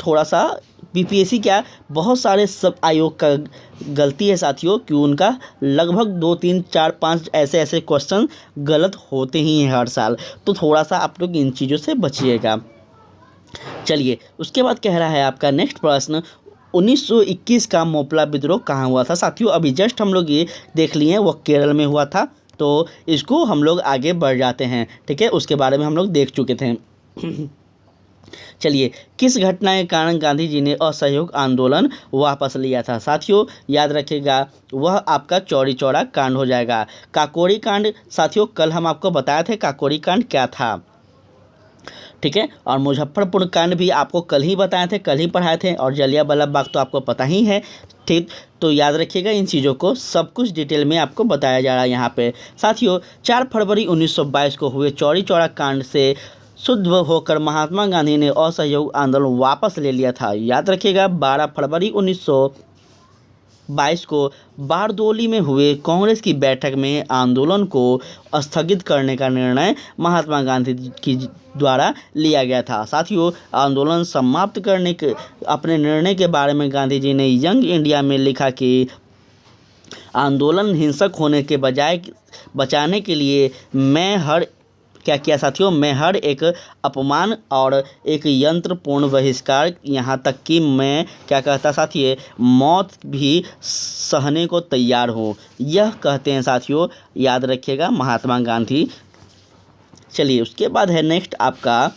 क्या बहुत सारे सब आयोग का गलती है साथियों कि उनका लगभग 2 3 4 5 ऐसे क्वेश्चन गलत होते ही हैं हर साल। तो थोड़ा सा आप लोग इन चीज़ों से बचिएगा। चलिए उसके बाद कह रहा है आपका नेक्स्ट प्रश्न, 1921 का मोपला विद्रोह कहाँ हुआ था? साथियों अभी जस्ट हम लोग ये देख लिए वो केरल में हुआ था। तो इसको हम लोग आगे बढ़ जाते हैं, ठीक है, उसके बारे में हम लोग देख चुके थे। चलिए किस घटना के कारण गांधी जी ने असहयोग आंदोलन वापस लिया था? साथियों याद रखिएगा वह आपका चौरी चौरा कांड हो जाएगा। काकोरी कांड साथियों कल हम आपको बताए थे काकोरी कांड क्या था, ठीक है। और मुजफ्फरपुर कांड भी आपको कल ही बताए थे, कल ही पढ़ाए थे। और जलियांवाला बाग तो आपको पता ही है, ठीक। तो याद रखिएगा इन चीज़ों को, सब कुछ डिटेल में आपको बताया जा रहा है यहाँ पे। साथियों 4 फरवरी 1922 को हुए चौरी चौरा कांड से शुद्ध होकर महात्मा गांधी ने असहयोग आंदोलन वापस ले लिया था। याद रखिएगा 12 फरवरी 1922 को बारडोली में हुए कांग्रेस की बैठक में आंदोलन को स्थगित करने का निर्णय महात्मा गांधी की द्वारा लिया गया था। साथियों आंदोलन समाप्त करने के अपने निर्णय के बारे में गांधी जी ने यंग इंडिया में लिखा कि आंदोलन हिंसक होने के बजाय बचाने के लिए मैं हर एक अपमान और एक यंत्रपूर्ण बहिष्कार, यहाँ तक कि मैं क्या कहता साथियों मौत भी सहने को तैयार हूँ, यह कहते हैं साथियों, याद रखिएगा महात्मा गांधी। चलिए उसके बाद है नेक्स्ट आपका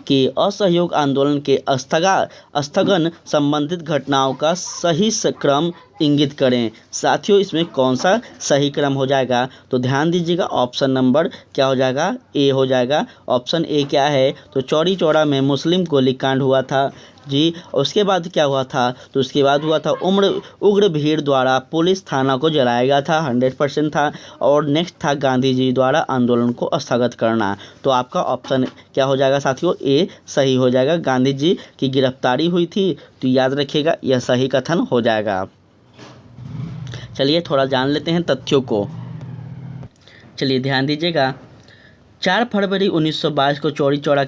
कि असहयोग आंदोलन के स्थगन संबंधित घटनाओं का सही क्रम इंगित करें। साथियों इसमें कौन सा सही क्रम हो जाएगा? तो ध्यान दीजिएगा ऑप्शन नंबर क्या हो जाएगा, ए हो जाएगा। ऑप्शन ए क्या है, तो चौरी चौरा में मुस्लिम गोलीकांड हुआ था जी। उसके बाद क्या हुआ था, तो उसके बाद हुआ था उग्र भीड़ द्वारा पुलिस थाना को जलाया गया था, 100% था। और नेक्स्ट था गांधी जी द्वारा आंदोलन को स्थगित करना। तो आपका ऑप्शन क्या हो जाएगा साथियों, ए सही हो जाएगा। गांधी जी की गिरफ्तारी हुई थी, तो याद रखिएगा यह सही कथन हो जाएगा। चलिए थोड़ा जान लेते हैं तथ्यों को। चलिए ध्यान दीजिएगा 4 फरवरी 1922 को चौरी चौरा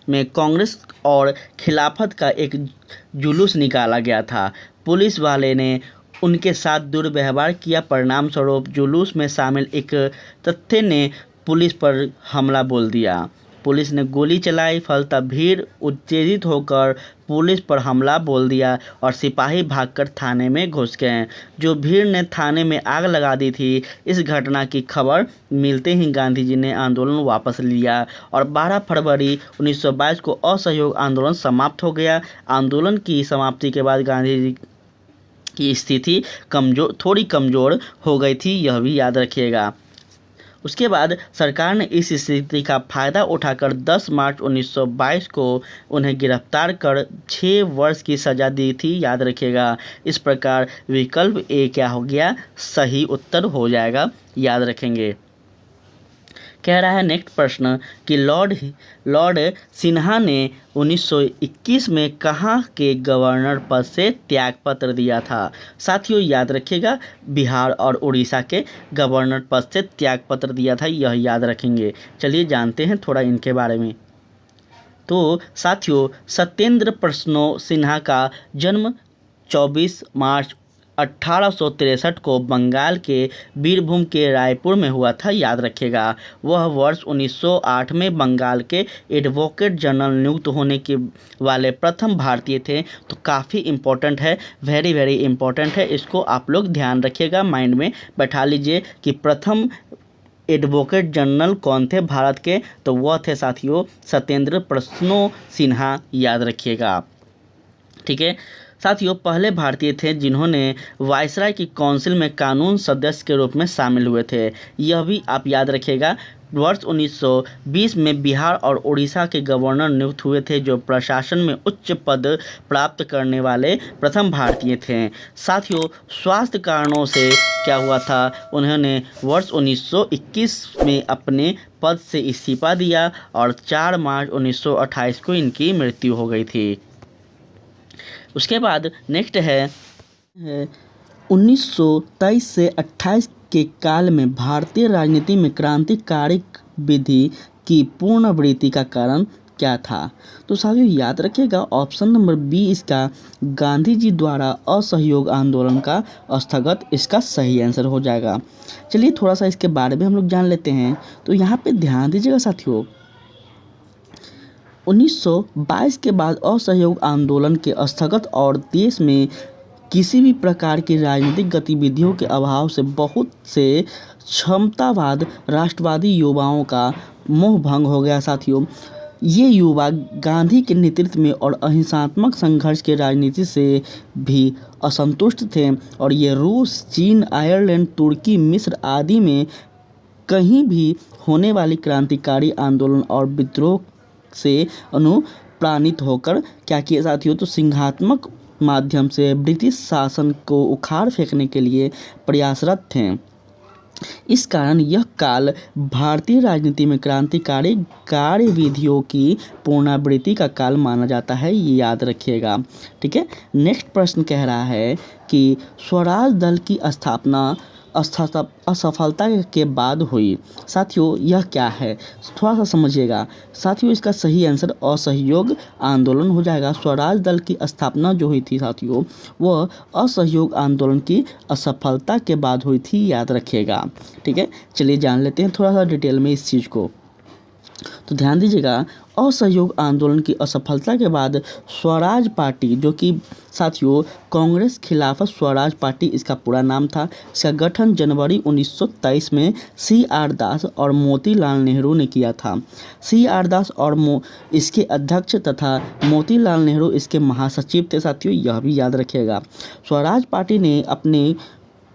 में कांग्रेस और खिलाफत का एक जुलूस निकाला गया था। पुलिस वाले ने उनके साथ दुर्व्यवहार किया। परिणाम स्वरूप जुलूस में शामिल एक तथ्य ने पुलिस पर हमला बोल दिया। पुलिस ने गोली चलाई, फलतः भीड़ उत्तेजित होकर पुलिस पर हमला बोल दिया और सिपाही भागकर थाने में घुस गए, जो भीड़ ने थाने में आग लगा दी थी। इस घटना की खबर मिलते ही गांधी जी ने आंदोलन वापस लिया और 12 फरवरी 1922 को असहयोग आंदोलन समाप्त हो गया। आंदोलन की समाप्ति के बाद गांधी जी की स्थिति थोड़ी कमज़ोर हो गई थी, यह भी याद रखिएगा। उसके बाद सरकार ने इस स्थिति का फ़ायदा उठाकर 10 मार्च 1922 को उन्हें गिरफ्तार कर 6 वर्ष की सज़ा दी थी, याद रखिएगा। इस प्रकार विकल्प ए क्या हो गया, सही उत्तर हो जाएगा, याद रखेंगे। कह रहा है नेक्स्ट प्रश्न कि लॉर्ड सिन्हा ने 1921 में कहाँ के गवर्नर पद से त्यागपत्र दिया था। साथियों याद रखिएगा, बिहार और उड़ीसा के गवर्नर पद से त्यागपत्र दिया था, यह याद रखेंगे। चलिए जानते हैं थोड़ा इनके बारे में। तो साथियों सत्येंद्र प्रसन्नो सिन्हा का जन्म 24 मार्च 1863 को बंगाल के बीरभूम के रायपुर में हुआ था, याद रखिएगा। वह वर्ष 1908 में बंगाल के एडवोकेट जनरल नियुक्त होने के वाले प्रथम भारतीय थे। तो काफ़ी इम्पोर्टेंट है, वेरी वेरी इम्पोर्टेंट है, इसको आप लोग ध्यान रखिएगा, माइंड में बैठा लीजिए कि प्रथम एडवोकेट जनरल कौन थे भारत के, तो वह थे साथियों सत्येंद्र प्रसन्नो सिन्हा, याद रखिएगा। ठीक है साथियों, पहले भारतीय थे जिन्होंने वायसराय की काउंसिल में कानून सदस्य के रूप में शामिल हुए थे, यह भी आप याद रखिएगा। वर्ष 1920 में बिहार और उड़ीसा के गवर्नर नियुक्त हुए थे, जो प्रशासन में उच्च पद प्राप्त करने वाले प्रथम भारतीय थे। साथियों स्वास्थ्य कारणों से क्या हुआ था, उन्होंने वर्ष 1921 में अपने पद से इस्तीफा दिया और 4 मार्च 1928 को इनकी मृत्यु हो गई थी। उसके बाद नेक्स्ट है 1923 से 28 के काल में भारतीय राजनीति में क्रांतिकारी विधि की पुनरावृत्ति का कारण क्या था। तो साथियों याद रखिएगा, ऑप्शन नंबर बी इसका गांधी जी द्वारा असहयोग आंदोलन का स्थगन इसका सही आंसर हो जाएगा। चलिए थोड़ा सा इसके बारे में हम लोग जान लेते हैं। तो यहाँ पे ध्यान दीजिएगा साथियों, 1922 के बाद असहयोग आंदोलन के स्थगन और देश में किसी भी प्रकार की राजनीतिक गतिविधियों के अभाव से बहुत से क्षमतावाद राष्ट्रवादी युवाओं का मोह भंग हो गया। साथियों ये युवा गांधी के नेतृत्व में और अहिंसात्मक संघर्ष के राजनीति से भी असंतुष्ट थे और ये रूस, चीन, आयरलैंड, तुर्की, मिस्र आदि में कहीं भी होने वाली क्रांतिकारी आंदोलन और विद्रोह से अनुप्राणित होकर क्या किए साथियों, तो सिंहात्मक माध्यम से ब्रिटिश शासन को उखाड़ फेंकने के लिए प्रयासरत थे। इस कारण यह काल भारतीय राजनीति में क्रांतिकारी कार्यविधियों की पुनरावृत्ति का काल माना जाता है, ये याद रखिएगा। ठीक है, नेक्स्ट प्रश्न कह रहा है कि स्वराज दल की स्थापना असफलता के बाद हुई। साथियों यह क्या है, थोड़ा सा समझिएगा। साथियों इसका सही आंसर असहयोग आंदोलन हो जाएगा। स्वराज दल की स्थापना जो हुई थी साथियों, वह असहयोग आंदोलन की असफलता के बाद हुई थी, याद रखिएगा। ठीक है, चलिए जान लेते हैं थोड़ा सा डिटेल में इस चीज़ को। तो ध्यान दीजिएगा, असहयोग आंदोलन की असफलता के बाद स्वराज पार्टी, जो कि साथियों कांग्रेस खिलाफत स्वराज पार्टी इसका पूरा नाम था, इसका गठन जनवरी 1923 में CR दास और मोतीलाल नेहरू ने किया था। CR दास और इसके अध्यक्ष तथा मोतीलाल नेहरू इसके महासचिव थे। साथियों यह भी याद रखिएगा। स्वराज पार्टी ने अपने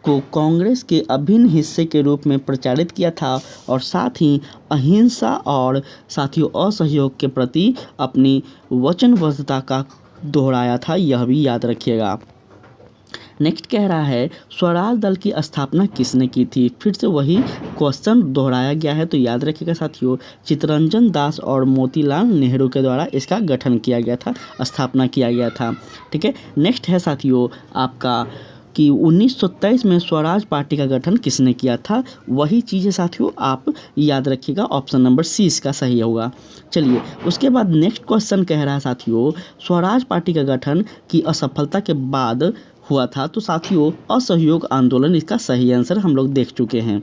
को कांग्रेस के अभिन्न हिस्से के रूप में प्रचारित किया था और साथ ही अहिंसा और साथियों असहयोग के प्रति अपनी वचनबद्धता का दोहराया था, यह भी याद रखिएगा। नेक्स्ट कह रहा है स्वराज दल की स्थापना किसने की थी। फिर से वही क्वेश्चन दोहराया गया है, तो याद रखिएगा साथियों, चित्तरंजन दास और मोतीलाल नेहरू के द्वारा इसका गठन किया गया था, स्थापना किया गया था। ठीक है, नेक्स्ट है साथियों आपका कि 1923 में स्वराज पार्टी का गठन किसने किया था। वही चीज़ें साथियों आप याद रखिएगा, ऑप्शन नंबर सी इसका सही होगा। चलिए उसके बाद नेक्स्ट क्वेश्चन कह रहा है साथियों, स्वराज पार्टी का गठन की असफलता के बाद हुआ था। तो साथियों असहयोग आंदोलन इसका सही आंसर हम लोग देख चुके हैं।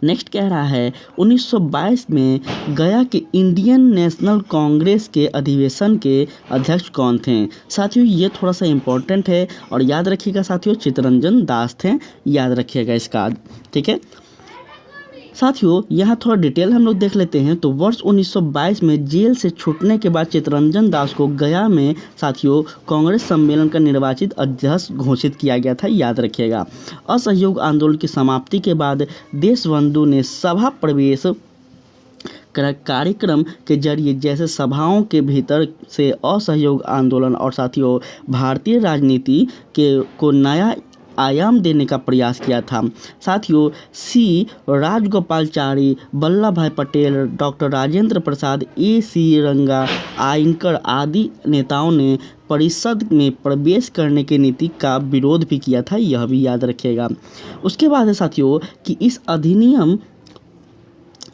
नेक्स्ट कह रहा है 1922 में गया के इंडियन नेशनल कांग्रेस के अधिवेशन के अध्यक्ष कौन थे। साथियों ये थोड़ा सा इम्पोर्टेंट है और याद रखिएगा साथियों, चित्तरंजन दास थे, याद रखिएगा इसका, ठीक है। साथियों यहाँ थोड़ा डिटेल हम लोग देख लेते हैं। तो वर्ष 1922 में जेल से छूटने के बाद चित्तरंजन दास को गया में साथियों कांग्रेस सम्मेलन का निर्वाचित अध्यक्ष घोषित किया गया था, याद रखिएगा। असहयोग आंदोलन की समाप्ति के बाद देशबंधु ने सभा प्रवेश कार्यक्रम के जरिए जैसे सभाओं के भीतर से असहयोग आंदोलन और साथियों भारतीय राजनीति को नया आयाम देने का प्रयास किया था। साथियों सी राजगोपालाचारी, वल्लभ भाई पटेल, डॉक्टर राजेंद्र प्रसाद, सी रंगा, आयंकर आदि नेताओं ने परिषद में प्रवेश करने की नीति का विरोध भी किया था, यह भी याद रखिएगा। उसके बाद है साथियों कि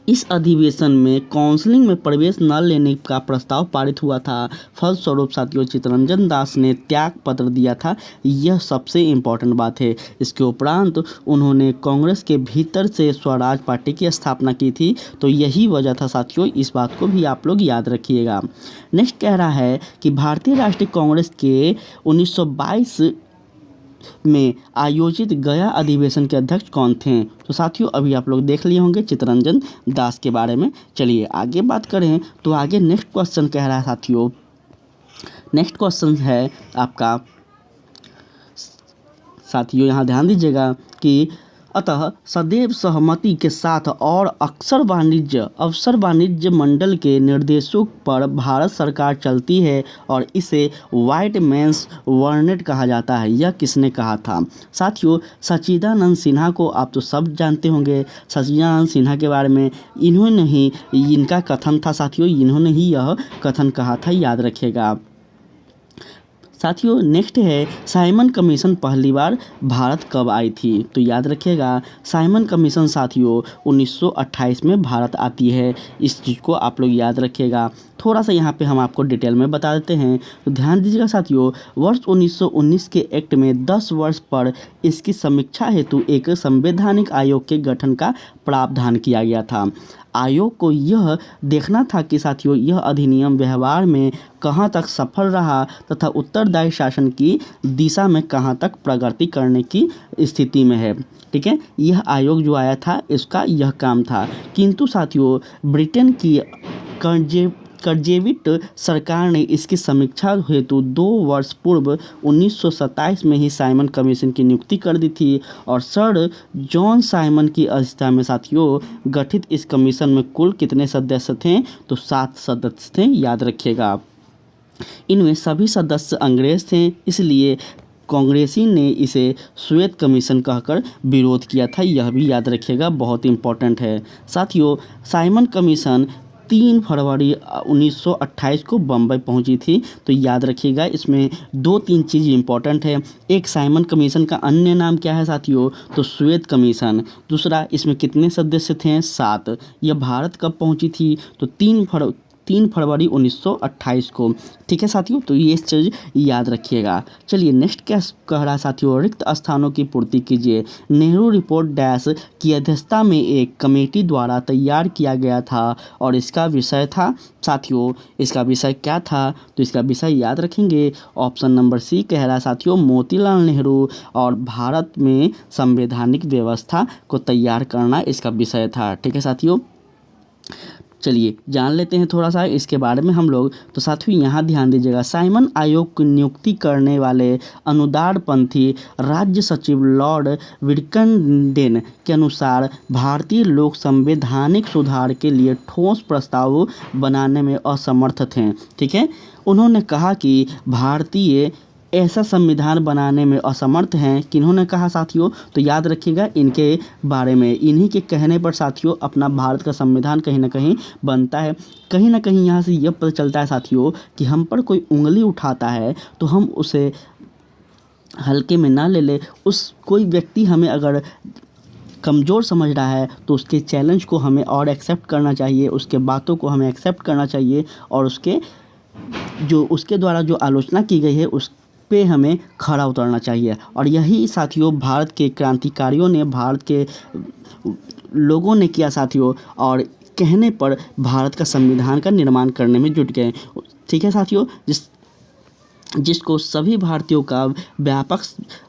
इस अधिवेशन में काउंसिलिंग में प्रवेश न लेने का प्रस्ताव पारित हुआ था। फलस्वरूप साथियों चित्तरंजन दास ने त्याग पत्र दिया था, यह सबसे इम्पोर्टेंट बात है। इसके उपरांत उन्होंने कांग्रेस के भीतर से स्वराज पार्टी की स्थापना की थी, तो यही वजह था साथियों, इस बात को भी आप लोग याद रखिएगा। नेक्स्ट कह रहा है कि भारतीय राष्ट्रीय कांग्रेस के 1922 में आयोजित गया अधिवेशन के अध्यक्ष कौन थे। तो साथियों अभी आप लोग देख लिए होंगे चित्तरंजन दास के बारे में। चलिए आगे बात करें तो आगे नेक्स्ट क्वेश्चन कह रहा है साथियों, नेक्स्ट क्वेश्चन है आपका साथियों, यहाँ ध्यान दीजिएगा कि अतः सदैव सहमति के साथ और अवसर वाणिज्य मंडल के निर्देशों पर भारत सरकार चलती है और इसे व्हाइट मैन्स वर्नेट कहा जाता है। यह किसने कहा था। साथियों सच्चिदानंद सिन्हा को आप तो सब जानते होंगे। सच्चिदानंद सिन्हा के बारे में इन्होंने ही, इनका कथन था साथियों, इन्होंने ही यह कथन कहा था, याद रखिएगा। साथियों नेक्स्ट है साइमन कमीशन पहली बार भारत कब आई थी। तो याद रखिएगा साइमन कमीशन साथियों 1928 में भारत आती है, इस चीज़ को आप लोग याद रखिएगा। थोड़ा सा यहाँ पे हम आपको डिटेल में बता देते हैं, तो ध्यान दीजिएगा साथियों। वर्ष 1919 के एक्ट में 10 वर्ष पर इसकी समीक्षा हेतु एक संवैधानिक आयोग के गठन का प्रावधान किया गया था। आयोग को यह देखना था कि साथियों यह अधिनियम व्यवहार में कहां तक सफल रहा तथा उत्तरदायी शासन की दिशा में कहां तक प्रगति करने की स्थिति में है। ठीक है, यह आयोग जो आया था इसका यह काम था। किंतु साथियों ब्रिटेन की कर्जेविट सरकार ने इसकी समीक्षा हेतु 2 वर्ष पूर्व 1927 में ही साइमन कमीशन की नियुक्ति कर दी थी और सर जॉन साइमन की अध्यक्षता में साथियों गठित इस कमीशन में कुल कितने सदस्य थे। तो 7 सदस्य थे, याद रखिएगा। इनमें सभी सदस्य अंग्रेज थे, इसलिए कांग्रेसी ने इसे श्वेत कमीशन कहकर विरोध किया था, यह भी याद रखिएगा, बहुत इंपॉर्टेंट है। साथियों साइमन कमीशन 3 फरवरी 1928 को बम्बई पहुंची थी, तो याद रखिएगा इसमें 2-3 चीज़ इंपॉर्टेंट है। एक साइमन कमीशन का अन्य नाम क्या है साथियों, तो श्वेत कमीशन। दूसरा इसमें कितने सदस्य थे, 7। यह भारत कब पहुंची थी, तो 3 फरवरी 1928 को। ठीक है साथियों, तो ये चीज़ याद रखिएगा। चलिए नेक्स्ट क्या कह रहा है साथियों, रिक्त स्थानों की पूर्ति कीजिए। नेहरू रिपोर्ट डैश की अध्यक्षता में एक कमेटी द्वारा तैयार किया गया था और इसका विषय था साथियों, इसका विषय क्या था, तो इसका विषय याद रखेंगे। ऑप्शन नंबर सी कह रहा है साथियों मोतीलाल नेहरू और भारत में संवैधानिक व्यवस्था को तैयार करना इसका विषय था। ठीक है साथियों, चलिए जान लेते हैं थोड़ा सा इसके बारे में हम लोग। तो साथियों यहाँ ध्यान दीजिएगा, साइमन आयोग की नियुक्ति करने वाले अनुदारपंथी राज्य सचिव लॉर्ड विल्किंसन के अनुसार भारतीय लोग संवैधानिक सुधार के लिए ठोस प्रस्ताव बनाने में असमर्थ थे। ठीक है, उन्होंने कहा कि भारतीय ऐसा संविधान बनाने में असमर्थ हैं। किन्होंने कहा साथियों, तो याद रखिएगा इनके बारे में, इन्हीं के कहने पर साथियों अपना भारत का संविधान कहीं ना कहीं बनता है। कहीं ना कहीं यहाँ से यह पता चलता है साथियों कि हम पर कोई उंगली उठाता है तो हम उसे हल्के में ना ले ले। कोई व्यक्ति हमें अगर कमज़ोर समझ रहा है तो उसके चैलेंज को हमें और एक्सेप्ट करना चाहिए, उसके बातों को हमें एक्सेप्ट करना चाहिए और उसके द्वारा जो आलोचना की गई है उस पे हमें खरा उतरना चाहिए। और यही साथियों भारत के क्रांतिकारियों ने, भारत के लोगों ने किया साथियों, और कहने पर भारत का संविधान का निर्माण करने में जुट गए। ठीक है साथियों, जिसको सभी भारतीयों का व्यापक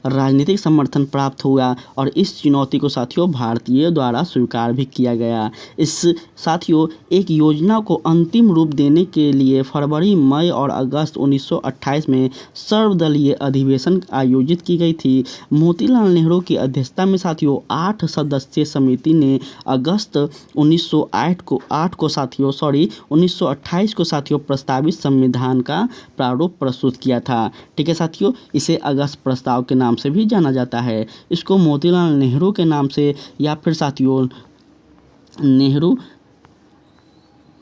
राजनीतिक समर्थन प्राप्त हुआ और इस चुनौती को साथियों भारतीयों द्वारा स्वीकार भी किया गया। इस साथियों एक योजना को अंतिम रूप देने के लिए फरवरी, मई और अगस्त 1928 में सर्वदलीय अधिवेशन आयोजित की गई थी। मोतीलाल नेहरू की अध्यक्षता में साथियों 8 सदस्यीय समिति ने अगस्त 1928 को साथियों प्रस्तावित संविधान का प्रारूप प्रस्तुत किया था। ठीक है साथियों, इसे अगस्त प्रस्ताव के नाम से भी जाना जाता है। इसको मोतीलाल नेहरू के नाम से या फिर साथियों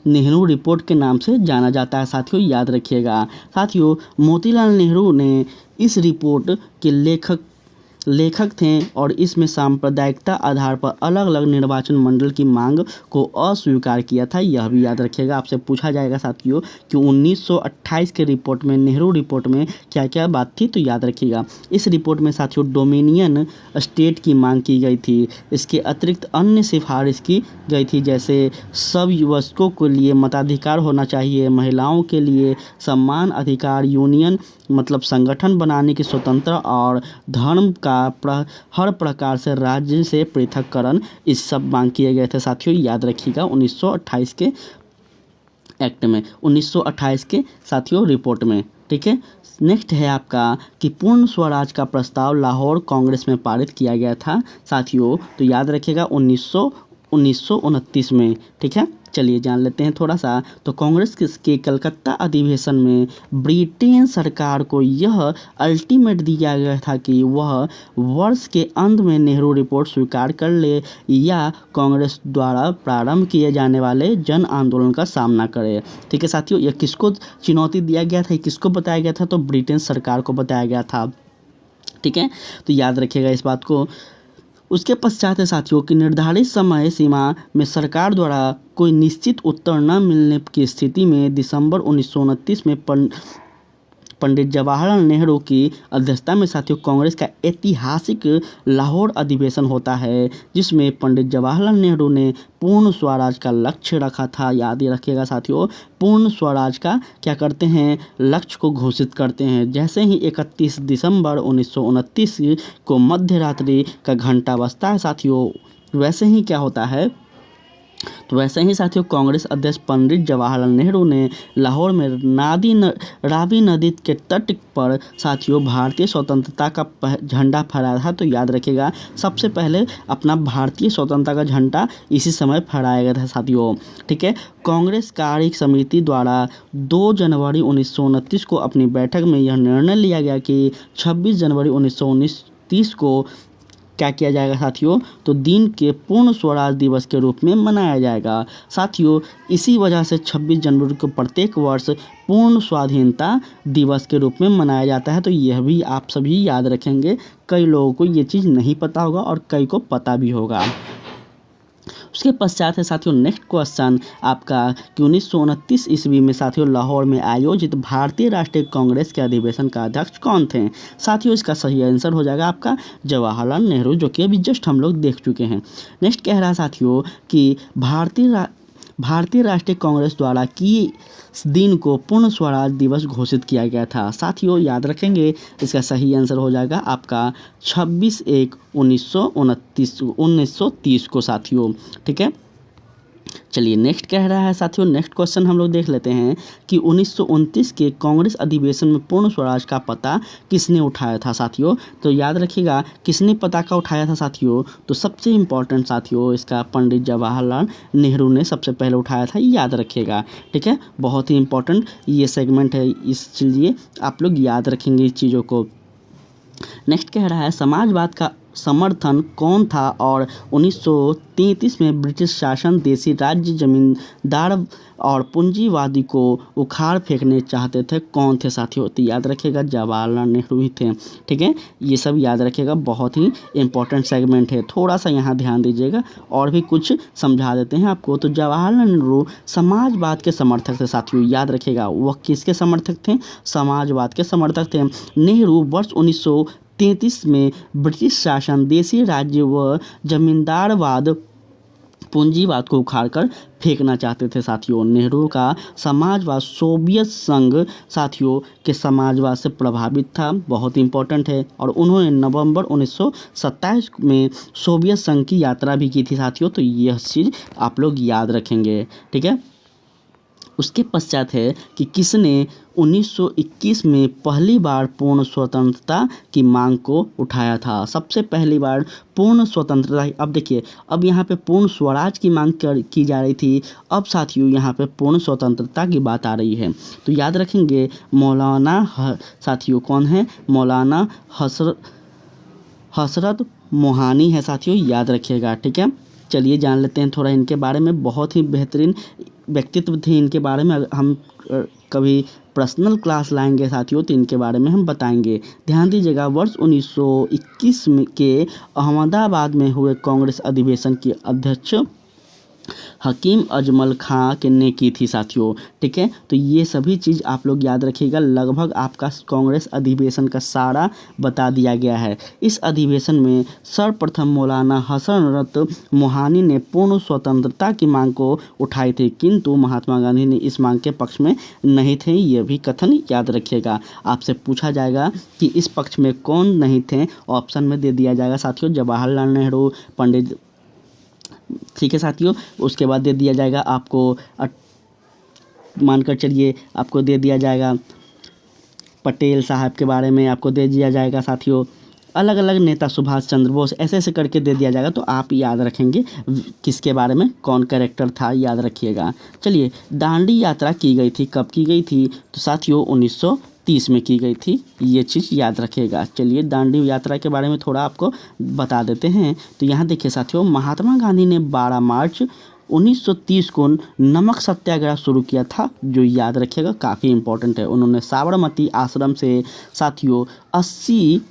नेहरू रिपोर्ट के नाम से जाना जाता है। साथियों याद रखिएगा। साथियों मोतीलाल नेहरू ने इस रिपोर्ट के लेखक थे और इसमें सांप्रदायिकता आधार पर अलग अलग निर्वाचन मंडल की मांग को अस्वीकार किया था। यह भी याद रखिएगा, आपसे पूछा जाएगा साथियों कि 1928 के रिपोर्ट में, नेहरू रिपोर्ट में क्या क्या बात थी, तो याद रखिएगा। इस रिपोर्ट में साथियों डोमिनियन स्टेट की मांग की गई थी। इसके अतिरिक्त अन्य सिफारिश की गई थी, जैसे सब युवकों के लिए मताधिकार होना चाहिए, महिलाओं के लिए समान अधिकार, यूनियन मतलब संगठन बनाने की स्वतंत्रता और धर्म का हर प्रकार से राज्य से पृथककरण, इस सब मांग किए गए थे साथियों। याद रखिएगा 1928 के एक्ट में, 1928 के साथियों रिपोर्ट में। ठीक है, नेक्स्ट है आपका कि पूर्ण स्वराज का प्रस्ताव लाहौर कांग्रेस में पारित किया गया था साथियों, तो याद रखिएगा 1929 में। ठीक है, चलिए जान लेते हैं थोड़ा सा। तो कांग्रेस के कलकत्ता अधिवेशन में ब्रिटेन सरकार को यह अल्टीमेट दिया गया था कि वह वर्ष के अंत में नेहरू रिपोर्ट स्वीकार कर ले या कांग्रेस द्वारा प्रारंभ किए जाने वाले जन आंदोलन का सामना करे। ठीक है साथियों, यह किसको चुनौती दिया गया था, किसको बताया गया था, तो ब्रिटेन सरकार को बताया गया था। ठीक है, तो याद रखिएगा इस बात को। उसके पश्चात है साथियों कि निर्धारित समय सीमा में सरकार द्वारा कोई निश्चित उत्तर न मिलने की स्थिति में दिसंबर 1929 में पंडित जवाहरलाल नेहरू की अध्यक्षता में साथियों कांग्रेस का ऐतिहासिक लाहौर अधिवेशन होता है, जिसमें पंडित जवाहरलाल नेहरू ने पूर्ण स्वराज का लक्ष्य रखा था। याद रखिएगा साथियों, पूर्ण स्वराज का क्या करते हैं, लक्ष्य को घोषित करते हैं। जैसे ही 31 दिसंबर 1929 को मध्य रात्रि का घंटा बजता है साथियों, वैसे ही क्या होता है, तो वैसे ही साथियों कांग्रेस अध्यक्ष पंडित जवाहरलाल नेहरू ने लाहौर में रावी नदी के तट पर साथियों भारतीय स्वतंत्रता का झंडा फहराया था। तो याद रखिएगा सबसे पहले अपना भारतीय स्वतंत्रता का झंडा इसी समय फहराया गया था साथियों। ठीक है, कांग्रेस कार्य समिति द्वारा 2 जनवरी 1929 को अपनी बैठक में यह निर्णय लिया गया कि 26 जनवरी 1929 को क्या किया जाएगा साथियों, तो दिन के पूर्ण स्वराज दिवस के रूप में मनाया जाएगा। साथियों इसी वजह से 26 जनवरी को प्रत्येक वर्ष पूर्ण स्वाधीनता दिवस के रूप में मनाया जाता है। तो यह भी आप सभी याद रखेंगे, कई लोगों को ये चीज़ नहीं पता होगा और कई को पता भी होगा। उसके पश्चात है साथियों नेक्स्ट क्वेश्चन आपका कि 1929 ईस्वी में साथियों लाहौर में आयोजित भारतीय राष्ट्रीय कांग्रेस के अधिवेशन का अध्यक्ष कौन थे। साथियों इसका सही आंसर हो जाएगा आपका जवाहरलाल नेहरू, जो कि अभी जस्ट हम लोग देख चुके हैं। नेक्स्ट कह रहा है साथियों कि भारतीय राष्ट्रीय कांग्रेस द्वारा किस दिन को पूर्ण स्वराज दिवस घोषित किया गया था। साथियों याद रखेंगे इसका सही आंसर हो जाएगा आपका 26/1/1930 को साथियों। ठीक है, चलिए नेक्स्ट कह रहा है साथियों, नेक्स्ट क्वेश्चन हम लोग देख लेते हैं कि 1929 के कांग्रेस अधिवेशन में पूर्ण स्वराज का पता किसने उठाया था साथियों। तो याद रखिएगा किसने पताका उठाया था साथियों, तो सबसे इम्पोर्टेंट साथियों इसका पंडित जवाहरलाल नेहरू ने सबसे पहले उठाया था, याद रखिएगा। ठीक है, बहुत ही इम्पोर्टेंट ये सेगमेंट है, इसलिए आप लोग याद रखेंगे इस चीज़ों को। नेक्स्ट कह रहा है समाजवाद का समर्थन कौन था और 1933 में ब्रिटिश शासन देसी राज्य जमींदार और पूंजीवादी को उखाड़ फेंकने चाहते थे कौन थे साथियों? तो याद रखिएगा जवाहरलाल नेहरू ही थे। ठीक है, ये सब याद रखिएगा, बहुत ही इंपॉर्टेंट सेगमेंट है, थोड़ा सा यहाँ ध्यान दीजिएगा और भी कुछ समझा देते हैं आपको। तो जवाहरलाल नेहरू समाजवाद के समर्थक थे साथियों, याद रखिएगा। वह किसके समर्थक थे? समाजवाद के समर्थक थे। नेहरू वर्ष 1933 में ब्रिटिश शासन देसी राज्य व जमींदारवाद पूंजीवाद को उखाड़कर फेंकना चाहते थे साथियों। नेहरू का समाजवाद सोवियत संघ साथियों के समाजवाद से प्रभावित था, बहुत इंपॉर्टेंट है। और उन्होंने नवंबर 1927 में सोवियत संघ की यात्रा भी की थी साथियों, तो यह चीज़ आप लोग याद रखेंगे। ठीक है, उसके पश्चात है कि किसने 1921 में पहली बार पूर्ण स्वतंत्रता की मांग को उठाया था? सबसे पहली बार पूर्ण स्वतंत्रता। अब देखिए, अब यहाँ पे पूर्ण स्वराज की मांग की जा रही थी, अब साथियों यहाँ पे पूर्ण स्वतंत्रता की बात आ रही है। तो याद रखेंगे मौलाना साथियों कौन है? मौलाना हसरत मोहानी है साथियों, याद रखिएगा। ठीक है, चलिए जान लेते हैं थोड़ा इनके बारे में। बहुत ही बेहतरीन व्यक्तित्व थे, इनके बारे में हम कभी पर्सनल क्लास लाएंगे साथियों तो इनके बारे में हम बताएंगे। ध्यान दीजिएगा, वर्ष 1921 के अहमदाबाद में हुए कांग्रेस अधिवेशन की अध्यक्ष हकीम अजमल खां ने की थी साथियों। ठीक है, तो ये सभी चीज़ आप लोग याद रखिएगा। लगभग आपका कांग्रेस अधिवेशन का सारा बता दिया गया है। इस अधिवेशन में सर्वप्रथम मौलाना हसरत मोहानी ने पूर्ण स्वतंत्रता की मांग को उठाई थी, किंतु महात्मा गांधी ने इस मांग के पक्ष में नहीं थे। ये भी कथन याद रखिएगा। आपसे पूछा जाएगा कि इस पक्ष में कौन नहीं थे, ऑप्शन में दे दिया जाएगा साथियों, जवाहरलाल नेहरू, पंडित। ठीक है साथियों, उसके बाद दे दिया जाएगा आपको मानकर चलिए, आपको दे दिया जाएगा पटेल साहब के बारे में आपको दे दिया जाएगा साथियों। अलग अलग नेता, सुभाष चंद्र बोस, ऐसे ऐसे करके दे दिया जाएगा। तो आप याद रखेंगे किसके बारे में कौन कैरेक्टर था, याद रखिएगा। चलिए, दांडी यात्रा की गई थी, कब की गई थी? तो साथियों 1930 में की गई थी, ये चीज़ याद रखिएगा। चलिए, दांडी यात्रा के बारे में थोड़ा आपको बता देते हैं। तो यहाँ देखिए साथियों, महात्मा गांधी ने 12 मार्च 1930 को नमक सत्याग्रह शुरू किया था, जो याद रखिएगा काफ़ी इंपॉर्टेंट है। उन्होंने साबरमती आश्रम से साथियों 80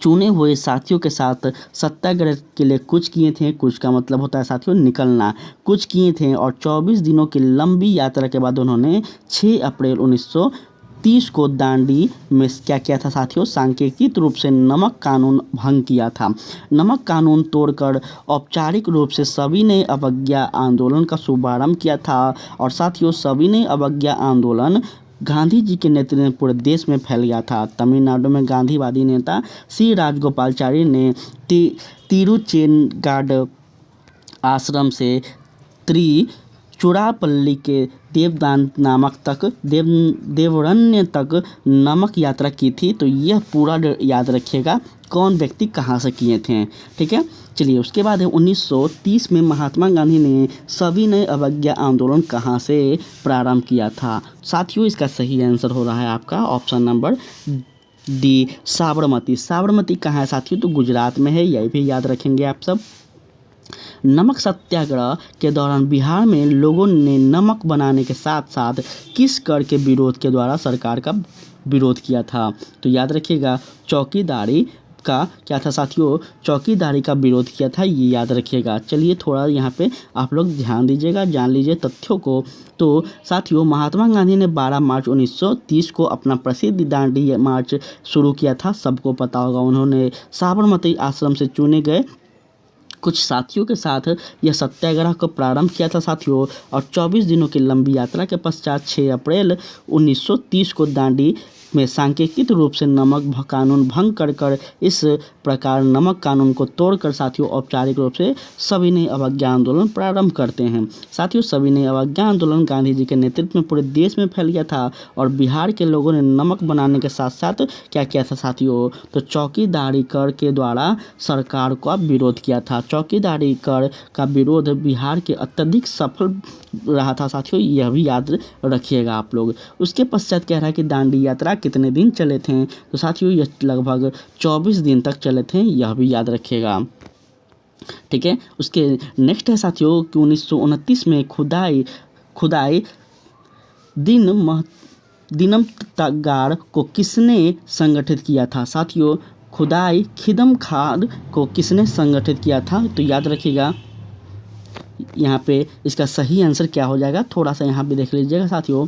चुने हुए साथियों के साथ सत्याग्रह के लिए कुछ किए थे। कुछ का मतलब होता है साथियों निकलना, कुछ किए थे। और 24 दिनों की लंबी यात्रा के बाद उन्होंने 6 अप्रैल 1930 को दांडी में क्या किया था साथियों? सांकेतिक रूप से नमक कानून भंग किया था। नमक कानून तोड़कर औपचारिक रूप से सविनय अवज्ञा आंदोलन का शुभारंभ किया था। और साथियों, सविनय अवज्ञा आंदोलन गांधी जी के नेतृत्व में पूरे देश में फैल गया था। तमिलनाडु में गांधीवादी नेता सी राजगोपालाचारी ने तिरुचेंगाड आश्रम से त्रिचुरापल्ली के देवरण्य तक नमक यात्रा की थी। तो यह पूरा याद रखिएगा कौन व्यक्ति कहाँ से किए थे। ठीक है, चलिए, उसके बाद है 1930 में महात्मा गांधी ने सविनय अवज्ञा आंदोलन कहाँ से प्रारंभ किया था? साथियों, इसका सही आंसर हो रहा है आपका option number D, Sabarmati. Sabarmati कहाँ है साथियों? तो गुजरात में है, यही भी याद रखेंगे आप सब। नमक सत्याग्रह के दौरान बिहार में लोगों ने नमक बनाने के साथ साथ किस कर के विरोध के द्वारा सरकार का विरोध किया था? तो याद रखिएगा, चौकीदारी का क्या था साथियों? चौकीदारी का विरोध किया था, ये याद रखिएगा। चलिए, थोड़ा यहाँ पे आप लोग ध्यान दीजिएगा, जान लीजिए तथ्यों को। तो साथियों, महात्मा गांधी ने 12 मार्च 1930 को अपना प्रसिद्ध दांडी मार्च शुरू किया था, सबको पता होगा। उन्होंने साबरमती आश्रम से चुने गए कुछ साथियों के साथ यह सत्याग्रह को प्रारंभ किया था साथियों। और 24 दिनों की लंबी यात्रा के पश्चात 6 अप्रैल 1930 को दांडी में सांकेतिक रूप से नमक कानून भंग कर इस प्रकार नमक कानून को तोड़कर साथियों औपचारिक रूप से सविनय अवज्ञा आंदोलन प्रारंभ करते हैं। साथियों, सविनय अवज्ञा आंदोलन गांधी जी के नेतृत्व में पूरे देश में फैल गया था और बिहार के लोगों ने नमक बनाने के साथ साथ क्या किया था साथियों? तो चौकीदारी कर के द्वारा सरकार का विरोध किया था। चौकीदारी कर का विरोध बिहार के अत्यधिक सफल रहा था साथियों, यह भी याद रखिएगा आप लोग। उसके पश्चात कह रहा है कि दांडी यात्रा कितने दिन चले थे? तो साथियों यह लगभग 24 दिन तक चले थे, यह भी याद रखिएगा। ठीक है, उसके नेक्स्ट है साथियों कि 1929 में खुदाई दिनमगार को किसने संगठित किया था? साथियों खुदाई खिदमगार को किसने संगठित किया था? तो याद रखिएगा यहाँ पे इसका सही आंसर क्या हो जाएगा, थोड़ा सा यहाँ पे देख लीजिएगा साथियों।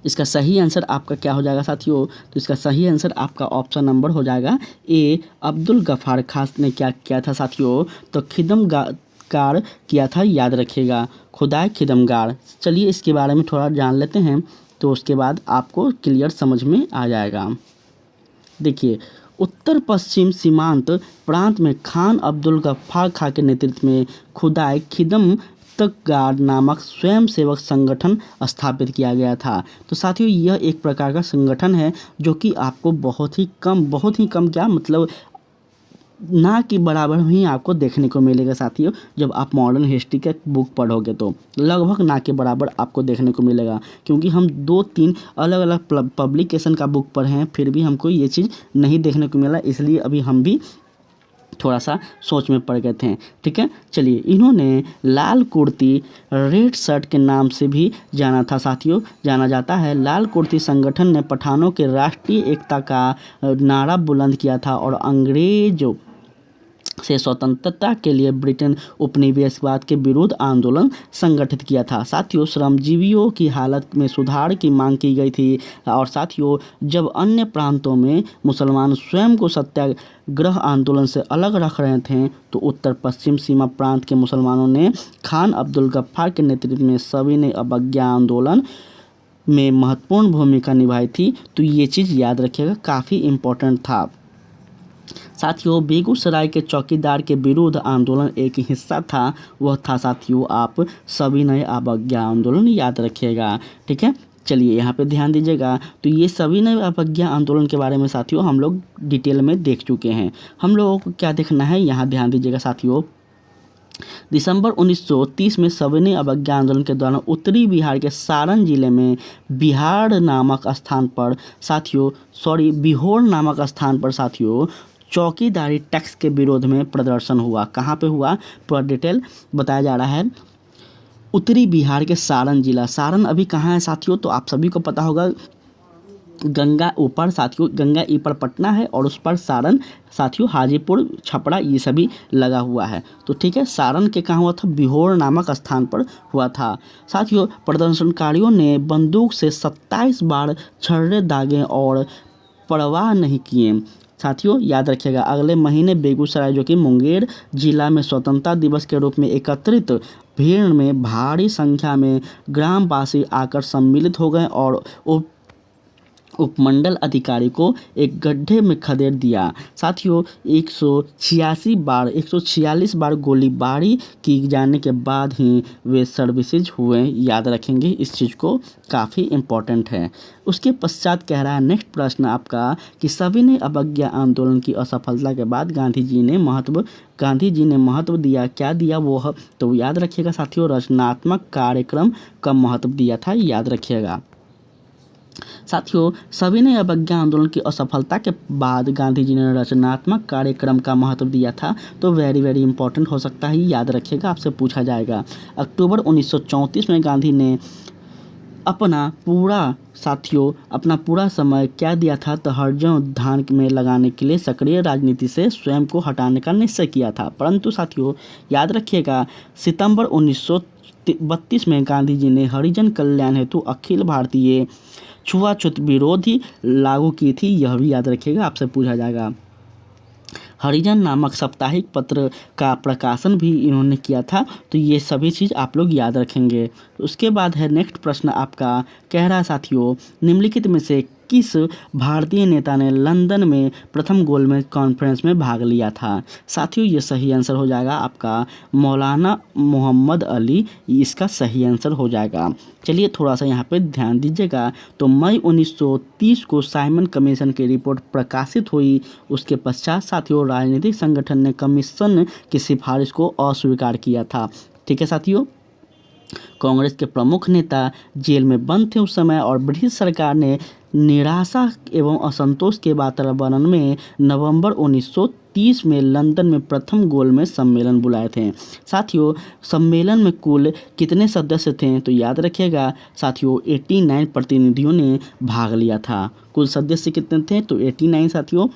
इसका सही आंसर आपका क्या हो जाएगा साथियों? तो इसका सही आंसर आपका ऑप्शन नंबर हो जाएगा ए, अब्दुल गफ्फार खान ने क्या किया था साथियों? तो खिदमगार किया था, याद रखिएगा, खुदाई खिदमगार। चलिए इसके बारे में थोड़ा जान लेते हैं, तो उसके बाद आपको क्लियर समझ में आ जाएगा। देखिए, उत्तर पश्चिम सीमांत प्रांत में खान अब्दुल गफ्फार खान के नेतृत्व में खुदाई खिदमतगार नामक स्वयंसेवक संगठन स्थापित किया गया था। तो साथियों यह एक प्रकार का संगठन है जो कि आपको बहुत ही कम क्या मतलब ना कि बराबर ही आपको देखने को मिलेगा साथियों। जब आप मॉडर्न हिस्ट्री का बुक पढ़ोगे तो लगभग ना के बराबर आपको देखने को मिलेगा, क्योंकि हम 2-3 अलग अलग पब्लिकेशन का बुक पढ़े हैं, फिर भी हमको ये चीज़ नहीं देखने को मिला, इसलिए अभी हम भी थोड़ा सा सोच में पड़ गए थे। ठीक है, चलिए, इन्होंने लाल कुर्ती रेड शर्ट के नाम से भी जाना था साथियों, जाना जाता है। लाल कुर्ती संगठन ने पठानों के राष्ट्रीय एकता का नारा बुलंद किया था और अंग्रेजों से स्वतंत्रता के लिए ब्रिटेन उपनिवेशवाद के विरुद्ध आंदोलन संगठित किया था। साथियों श्रमजीवियों की हालत में सुधार की मांग की गई थी। और साथियों जब अन्य प्रांतों में मुसलमान स्वयं को सत्याग्रह आंदोलन से अलग रख रहे थे, तो उत्तर पश्चिम सीमा प्रांत के मुसलमानों ने खान अब्दुल गफ्फार के नेतृत्व में सविनय अवज्ञा आंदोलन में महत्वपूर्ण भूमिका निभाई थी। तो ये चीज़ याद रखिएगा, काफ़ी इम्पोर्टेंट था। साथियों बेगूसराय के चौकीदार के विरुद्ध आंदोलन एक हिस्सा था, वह था साथियों आप सविनय अवज्ञा आंदोलन, याद रखिएगा। ठीक है, चलिए यहाँ पे ध्यान दीजिएगा। तो ये सविनय अवज्ञा आंदोलन के बारे में साथियों हम लोग डिटेल में देख चुके हैं। हम लोगों को क्या देखना है, यहाँ ध्यान दीजिएगा साथियों। दिसंबर 1930 में सविनय अवज्ञा आंदोलन के दौरान उत्तरी बिहार के सारण जिले में बिहोर नामक स्थान पर साथियों चौकीदारी टैक्स के विरोध में प्रदर्शन हुआ। कहाँ पे हुआ, पूरा डिटेल बताया जा रहा है। उत्तरी बिहार के सारण जिला, सारण अभी कहाँ है साथियों? तो आप सभी को पता होगा, गंगा ऊपर साथियों, गंगा ऊपर पटना है और उस पर सारण साथियों, हाजीपुर, छपरा ये सभी लगा हुआ है। तो ठीक है, सारण के कहाँ हुआ था? बिहोर नामक स्थान पर हुआ था। साथियों प्रदर्शनकारियों ने बंदूक से 27 बार छर्रे दागे और परवाह नहीं किए। साथियों याद रखिएगा, अगले महीने बेगूसराय जो कि मुंगेर जिला में स्वतंत्रता दिवस के रूप में एकत्रित भीड़ में भारी संख्या में ग्रामवासी आकर सम्मिलित हो गए और उपमंडल अधिकारी को एक गड्ढे में खदेड़ दिया। साथियों 146 बार गोलीबारी की जाने के बाद ही वे सर्विसेज हुए, याद रखेंगे इस चीज़ को, काफ़ी इम्पोर्टेंट है। उसके पश्चात कह रहा है नेक्स्ट प्रश्न आपका कि सविनय अवज्ञा आंदोलन की असफलता के बाद गांधी जी ने महत्व दिया, क्या दिया वो? तो याद रखिएगा साथियों, रचनात्मक कार्यक्रम का महत्व दिया था, याद रखिएगा। साथियों सविनय अवज्ञा आंदोलन की असफलता के बाद गांधी जी ने रचनात्मक कार्यक्रम का महत्व दिया था। तो वेरी इंपॉर्टेंट हो सकता है, याद रखिएगा, आपसे पूछा जाएगा। अक्टूबर 1934 में गांधी ने अपना पूरा समय क्या दिया था? तो हरिजन उद्यान में लगाने के लिए सक्रिय राजनीति से स्वयं को हटाने का निश्चय किया था। परंतु साथियों याद रखिएगा, सितंबर 1932 में गांधी जी ने हरिजन कल्याण हेतु अखिल भारतीय छुआछूत विरोधी लागू की थी, यह भी याद रखिएगा, आपसे पूछा जाएगा। हरिजन नामक साप्ताहिक पत्र का प्रकाशन भी इन्होंने किया था। तो ये सभी चीज़ आप लोग याद रखेंगे। उसके बाद है नेक्स्ट प्रश्न आपका, कह रहा है साथियों निम्नलिखित में से किस भारतीय नेता ने लंदन में प्रथम गोलमेज कॉन्फ्रेंस में भाग लिया था? साथियों ये सही आंसर हो जाएगा आपका मौलाना मोहम्मद अली, इसका सही आंसर हो जाएगा। चलिए थोड़ा सा यहाँ पे ध्यान दीजिएगा। तो मई 1930 को साइमन कमीशन की रिपोर्ट प्रकाशित हुई। उसके पश्चात साथियों राजनीतिक संगठन ने कमीशन की सिफारिश को अस्वीकार किया था। ठीक है साथियों, कांग्रेस के प्रमुख नेता जेल में बंद थे उस समय और ब्रिटिश सरकार ने निराशा एवं असंतोष के वातावरण में नवंबर 1930 में लंदन में प्रथम गोलमेज सम्मेलन बुलाए थे। साथियों, सम्मेलन में कुल कितने सदस्य थे? तो याद रखिएगा साथियों, 89 प्रतिनिधियों ने भाग लिया था। कुल सदस्य कितने थे? तो 89 साथियों।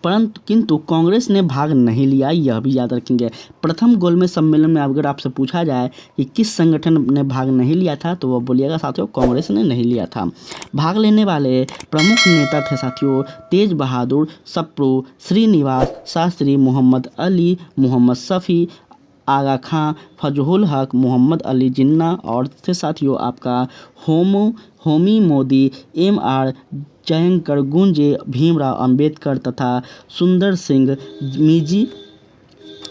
परंतु किंतु कांग्रेस ने भाग नहीं लिया, यह भी याद रखेंगे। प्रथम गोलमेज सम्मेलन में अगर आपसे पूछा जाए कि किस संगठन ने भाग नहीं लिया था, तो वह बोलिएगा साथियों कांग्रेस ने नहीं लिया था। भाग लेने वाले प्रमुख नेता थे साथियों तेज बहादुर सप्रू, श्रीनिवास शास्त्री, मोहम्मद अली, मोहम्मद शफी, आगा खां, फजहुल हक, मोहम्मद अली जिन्ना और थे साथियों आपका होमी मोदी, MR जयंकर, गुंजे, भीमराव अंबेडकर तथा सुंदर सिंह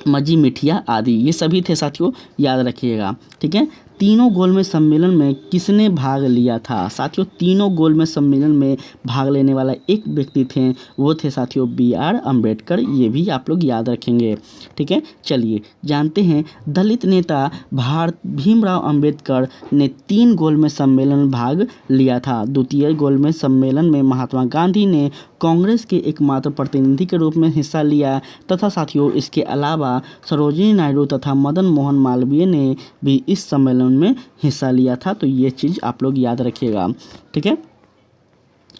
मजी मिठिया आदि, ये सभी थे साथियों, याद रखिएगा। ठीक है, तीनों गोलमेज सम्मेलन में किसने भाग लिया था? साथियों, तीनों गोलमेज सम्मेलन में भाग लेने वाला एक व्यक्ति थे, वो थे साथियों BR अम्बेडकर, ये भी आप लोग याद रखेंगे। ठीक है, चलिए जानते हैं। दलित नेता भीमराव अंबेडकर ने 3 गोलमेज सम्मेलन में भाग लिया था। द्वितीय गोलमेज सम्मेलन में महात्मा गांधी ने कांग्रेस के एकमात्र प्रतिनिधि के रूप में हिस्सा लिया तथा साथियों इसके अलावा सरोजिनी नायडू तथा मदन मोहन मालवीय ने भी इस सम्मेलन में हिस्सा लिया था। तो ये चीज़ आप लोग याद रखिएगा। ठीक है,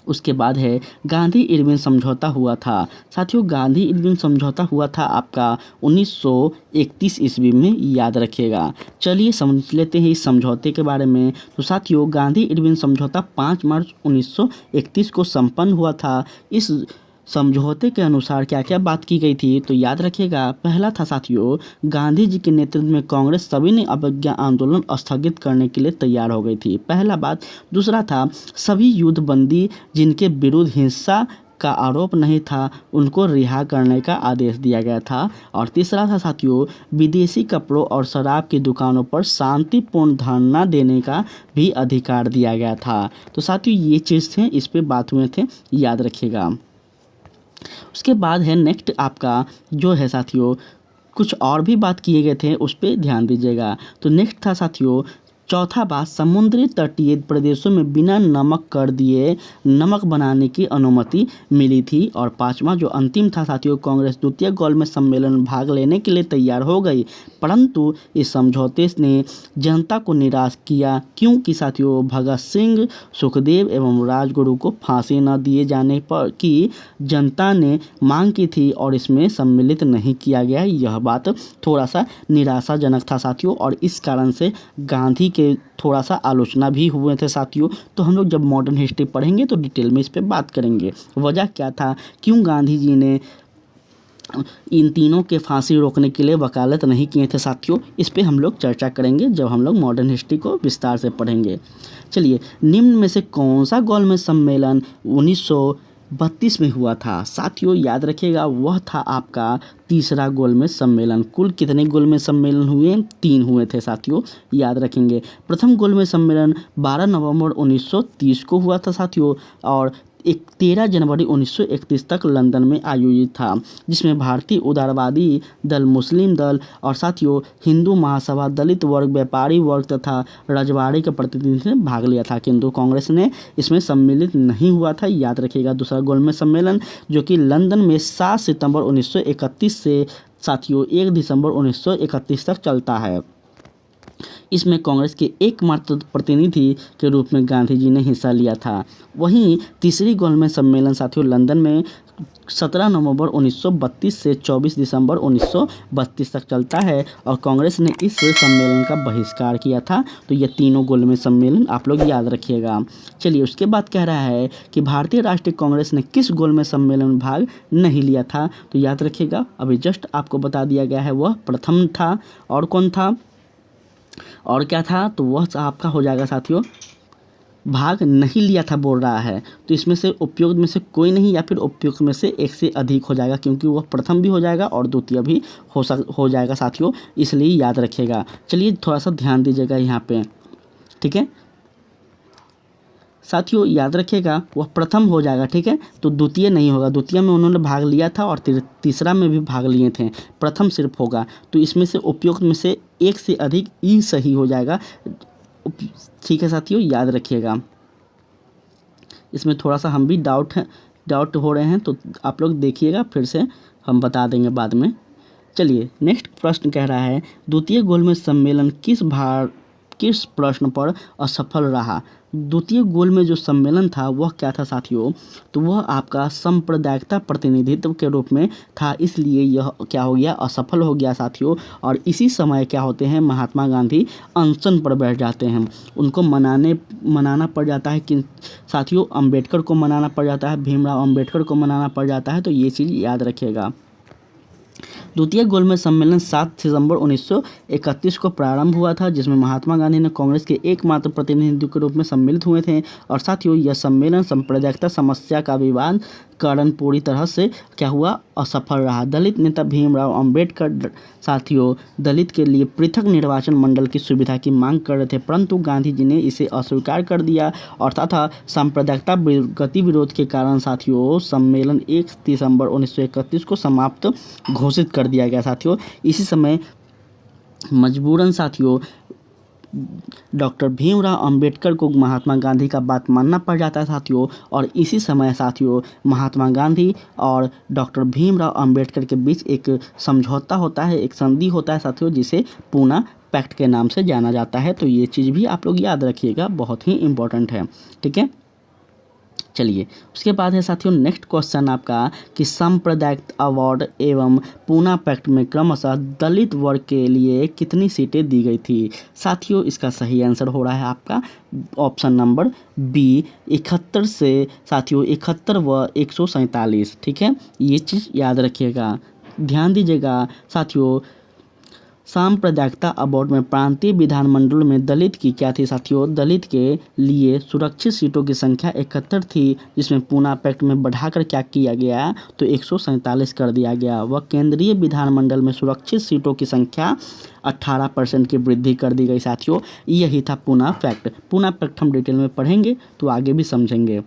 उसके बाद है गांधी इरविन समझौता हुआ था। साथियों, गांधी इरविन समझौता हुआ था आपका 1931 ईस्वी में, याद रखिएगा। चलिए समझ लेते हैं इस समझौते के बारे में। तो साथियों, गांधी इरविन समझौता 5 मार्च 1931 को संपन्न हुआ था। इस समझौते के अनुसार क्या क्या बात की गई थी? तो याद रखिएगा। पहला था साथियों, गांधी जी के नेतृत्व में कांग्रेस सभी ने अवज्ञा आंदोलन स्थगित करने के लिए तैयार हो गई थी, पहला बात। दूसरा था, सभी युद्धबंदी जिनके विरुद्ध हिंसा का आरोप नहीं था उनको रिहा करने का आदेश दिया गया था। और तीसरा था साथियों, विदेशी कपड़ों और शराब की दुकानों पर शांतिपूर्ण धरना देने का भी अधिकार दिया गया था। तो साथियों, ये चीज़ थे, इस पे बात हुए थे, याद रखिएगा। उसके बाद है नेक्स्ट आपका जो है साथियों, कुछ और भी बात किए गए थे, उस पर ध्यान दीजिएगा। तो नेक्स्ट था साथियों, चौथा बात, समुद्री तटीय प्रदेशों में बिना नमक कर दिए नमक बनाने की अनुमति मिली थी। और पांचवा जो अंतिम था साथियों, कांग्रेस द्वितीय गोलमेज सम्मेलन में भाग लेने के लिए तैयार हो गई, परंतु इस समझौते ने जनता को निराश किया, क्योंकि साथियों भगत सिंह, सुखदेव एवं राजगुरु को फांसी न दिए जाने पर की जनता ने मांग की थी और इसमें सम्मिलित नहीं किया गया। यह बात थोड़ा सा निराशाजनक था साथियों, और इस कारण से गांधी के थोड़ा सा आलोचना भी हुए थे साथियों। तो हम लोग जब मॉडर्न हिस्ट्री पढ़ेंगे तो डिटेल में इस पे बात करेंगे। वजह क्या था, क्यों गांधी जी ने इन तीनों के फांसी रोकने के लिए वकालत नहीं किए थे साथियों, इस पे हम लोग चर्चा करेंगे जब हम लोग मॉडर्न हिस्ट्री को विस्तार से पढ़ेंगे। चलिए, निम्न में से कौन सा गोलमेज सम्मेलन 1932 में हुआ था? साथियों याद रखिएगा, वह था आपका तीसरा गोलमेज सम्मेलन। कुल कितने गोलमेज सम्मेलन हुए? 3 हुए थे साथियों, याद रखेंगे। प्रथम गोलमेज सम्मेलन 12 नवंबर 1930 को हुआ था साथियों, और 13 जनवरी 1931 तक लंदन में आयोजित था, जिसमें भारतीय उदारवादी दल, मुस्लिम दल और साथियों हिंदू महासभा, दलित वर्ग, व्यापारी वर्ग तथा रजवाड़ी के प्रतिनिधि ने भाग लिया था, किंतु कांग्रेस ने इसमें सम्मिलित नहीं हुआ था, याद रखिएगा। दूसरा गोलमेज सम्मेलन जो कि लंदन में 7 सितंबर 1931 से साथियों 1 दिसंबर 1931 तक चलता है, इसमें कांग्रेस के एकमात्र प्रतिनिधि के रूप में गांधी जी ने हिस्सा लिया था। वहीं तीसरी गोलमेज सम्मेलन साथियों लंदन में 17 नवंबर 1932 से 24 दिसंबर 1932 तक चलता है, और कांग्रेस ने इस सम्मेलन का बहिष्कार किया था। तो ये तीनों गोलमेज सम्मेलन आप लोग याद रखिएगा। चलिए, उसके बाद कह रहा है कि भारतीय राष्ट्रीय कांग्रेस ने किस गोलमेज सम्मेलन में भाग नहीं लिया था? तो याद रखिएगा, अभी जस्ट आपको बता दिया गया है, वह प्रथम था। और कौन था और क्या था? तो वह आपका हो जाएगा साथियों, भाग नहीं लिया था बोल रहा है, तो इसमें से उपयुक्त में से कोई नहीं, या फिर उपयुक्त में से एक से अधिक हो जाएगा, क्योंकि वह प्रथम भी हो जाएगा और द्वितीय भी हो जाएगा साथियों, इसलिए याद रखिएगा। चलिए थोड़ा सा ध्यान दीजिएगा यहाँ पे, ठीक है साथियों, याद रखिएगा वह प्रथम हो जाएगा, ठीक है। तो द्वितीय नहीं होगा, द्वितीय में उन्होंने भाग लिया था और तीसरा में भी भाग लिए थे, प्रथम सिर्फ होगा। तो इसमें से उपयुक्त में से एक से अधिक ई सही हो जाएगा, ठीक है साथियों, याद रखिएगा। इसमें थोड़ा सा हम भी डाउट हो रहे हैं, तो आप लोग देखिएगा, फिर से हम बता देंगे बाद में। चलिए नेक्स्ट प्रश्न कह रहा है, द्वितीय गोलमेज सम्मेलन किस प्रश्न पर असफल रहा। द्वितीय गोलमेज जो सम्मेलन था वह क्या था साथियों, तो वह आपका सांप्रदायिकता प्रतिनिधित्व के रूप में था, इसलिए यह क्या हो गया, असफल हो गया साथियों। और इसी समय क्या होते हैं, महात्मा गांधी अनशन पर बैठ जाते हैं, उनको मनाना पड़ जाता है कि साथियों, अंबेडकर को मनाना पड़ जाता है, भीमराव अंबेडकर को मनाना पड़ जाता है, तो ये चीज़ याद रखिएगा। द्वितीय गोलमेज सम्मेलन 7 सितंबर 1931 को प्रारंभ हुआ था, जिसमें महात्मा गांधी ने कांग्रेस के एकमात्र प्रतिनिधि के रूप में सम्मिलित हुए थे। और साथियों, यह सम्मेलन सांप्रदायिकता समस्या का विवाद कारण पूरी तरह से क्या हुआ, असफल रहा। दलित नेता भीमराव अंबेडकर साथियों दलित के लिए पृथक निर्वाचन मंडल की सुविधा की मांग कर रहे थे, परंतु गांधी जी ने इसे अस्वीकार कर दिया और तथा सांप्रदायिकता गतिविरोध के कारण साथियों सम्मेलन 1 दिसंबर 1931 को समाप्त घोषित कर दिया गया साथियों। इसी समय मजबूरन साथियों डॉक्टर भीमराव अंबेडकर को महात्मा गांधी का बात मानना पड़ जाता है साथियों। और इसी समय साथियों महात्मा गांधी और डॉक्टर भीमराव अंबेडकर के बीच एक समझौता होता है, एक संधि होता है साथियों, जिसे पूना पैक्ट के नाम से जाना जाता है। तो ये चीज़ भी आप लोग याद रखिएगा, बहुत ही इम्पोर्टेंट है, ठीक है। चलिए उसके बाद है साथियों नेक्स्ट क्वेश्चन आपका कि सांप्रदायिक अवार्ड एवं पूना पैक्ट में क्रमशः दलित वर्ग के लिए कितनी सीटें दी गई थी। साथियों इसका सही आंसर हो रहा है आपका ऑप्शन नंबर बी, 71 से साथियों 71 व 147, ठीक है, ये चीज़ याद रखिएगा, ध्यान दीजिएगा साथियों। सांप्रदायिकता अवार्ड में प्रांतीय विधानमंडल में दलित की क्या थी साथियों, दलित के लिए सुरक्षित सीटों की संख्या 71 थी, जिसमें पूना पैक्ट में बढ़ाकर क्या किया गया, तो 147 कर दिया गया। वह केंद्रीय विधानमंडल में सुरक्षित सीटों की संख्या 18% की वृद्धि कर दी गई साथियों। यही था पूना पैक्ट। पूना पैक्ट हम डिटेल में पढ़ेंगे तो आगे भी समझेंगे।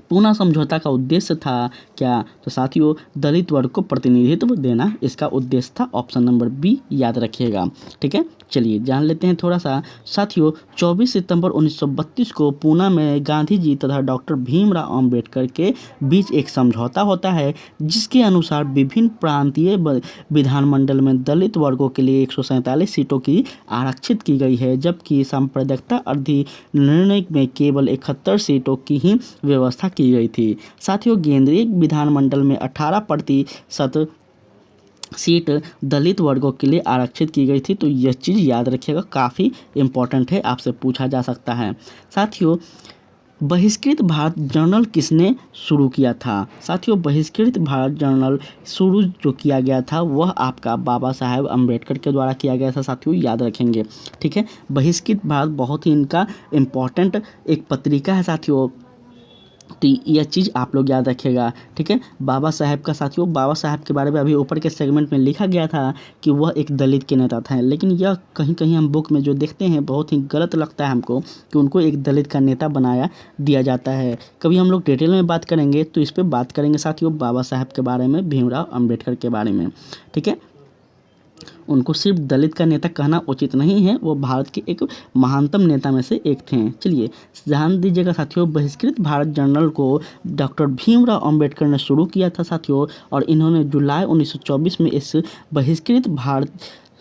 पूना समझौता का उद्देश्य था क्या, तो साथियों दलित वर्ग को प्रतिनिधित्व देना इसका उद्देश्य था, ऑप्शन नंबर बी याद रखिएगा, ठीक है। चलिए जान लेते हैं थोड़ा सा साथियों। 24 सितंबर 1932 को पूना में गांधी जी तथा डॉक्टर भीमराव अंबेडकर के बीच एक समझौता होता है, जिसके अनुसार विभिन्न प्रांतीय विधानमंडल में दलित वर्गों के लिए 147 सीटों की आरक्षित की गई है, जबकि सांप्रदायिकता अधिनियम में केवल 71 सीटों की ही व्यवस्था की गई थी। साथियों केंद्रीय विधानमंडल में 18% सीट दलित वर्गों के लिए आरक्षित की गई थी, तो यह चीज़ याद रखिएगा, काफ़ी इम्पोर्टेंट है, आपसे पूछा जा सकता है। साथियों बहिष्कृत भारत जर्नल किसने शुरू किया था। साथियों बहिष्कृत भारत जर्नल शुरू जो किया गया था वह आपका बाबा साहेब अम्बेडकर के द्वारा किया गया था साथियों, याद रखेंगे, ठीक है। बहिष्कृत भारत बहुत ही इनका इम्पोर्टेंट एक पत्रिका है साथियों, तो यह चीज़ आप लोग याद रखिएगा, ठीक है। बाबा साहेब का साथियों, बाबा साहेब के बारे में अभी ऊपर के सेगमेंट में लिखा गया था कि वह एक दलित के नेता थे, लेकिन यह कहीं कहीं हम बुक में जो देखते हैं बहुत ही गलत लगता है हमको कि उनको एक दलित का नेता बनाया दिया जाता है। कभी हम लोग डिटेल में बात करेंगे तो इस पर बात करेंगे साथियों, बाबा साहेब के बारे में, भीमराव अम्बेडकर के बारे में, ठीक है। उनको सिर्फ दलित का नेता कहना उचित नहीं है, वो भारत के एक महानतम नेता में से एक थे। चलिए ध्यान दीजिएगा साथियों, बहिष्कृत भारत जर्नल को डॉक्टर भीमराव अंबेडकर ने शुरू किया था साथियों, और इन्होंने जुलाई 1924 में इस बहिष्कृत भारत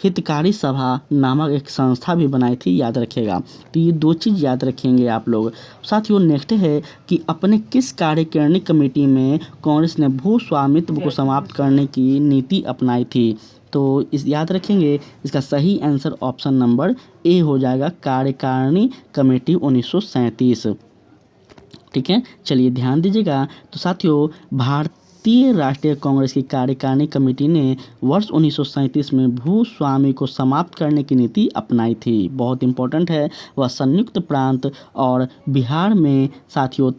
हितकारी सभा नामक एक संस्था भी बनाई थी, याद रखिएगा। तो ये दो चीज़ याद रखेंगे आप लोग। साथियों नेक्स्ट है कि अपने किस कार्यकारिणी कमेटी में कांग्रेस ने भू स्वामित्व को समाप्त करने की नीति अपनाई थी, तो इस याद रखेंगे, इसका सही आंसर ऑप्शन नंबर ए हो जाएगा, कार्यकारिणी कमेटी 1937, ठीक है। चलिए ध्यान दीजिएगा। तो साथियों भारतीय राष्ट्रीय कांग्रेस की कार्यकारिणी कमेटी ने वर्ष 1937 में भूस्वामी को समाप्त करने की नीति अपनाई थी, बहुत इंपॉर्टेंट है। वह संयुक्त प्रांत और बिहार में साथियों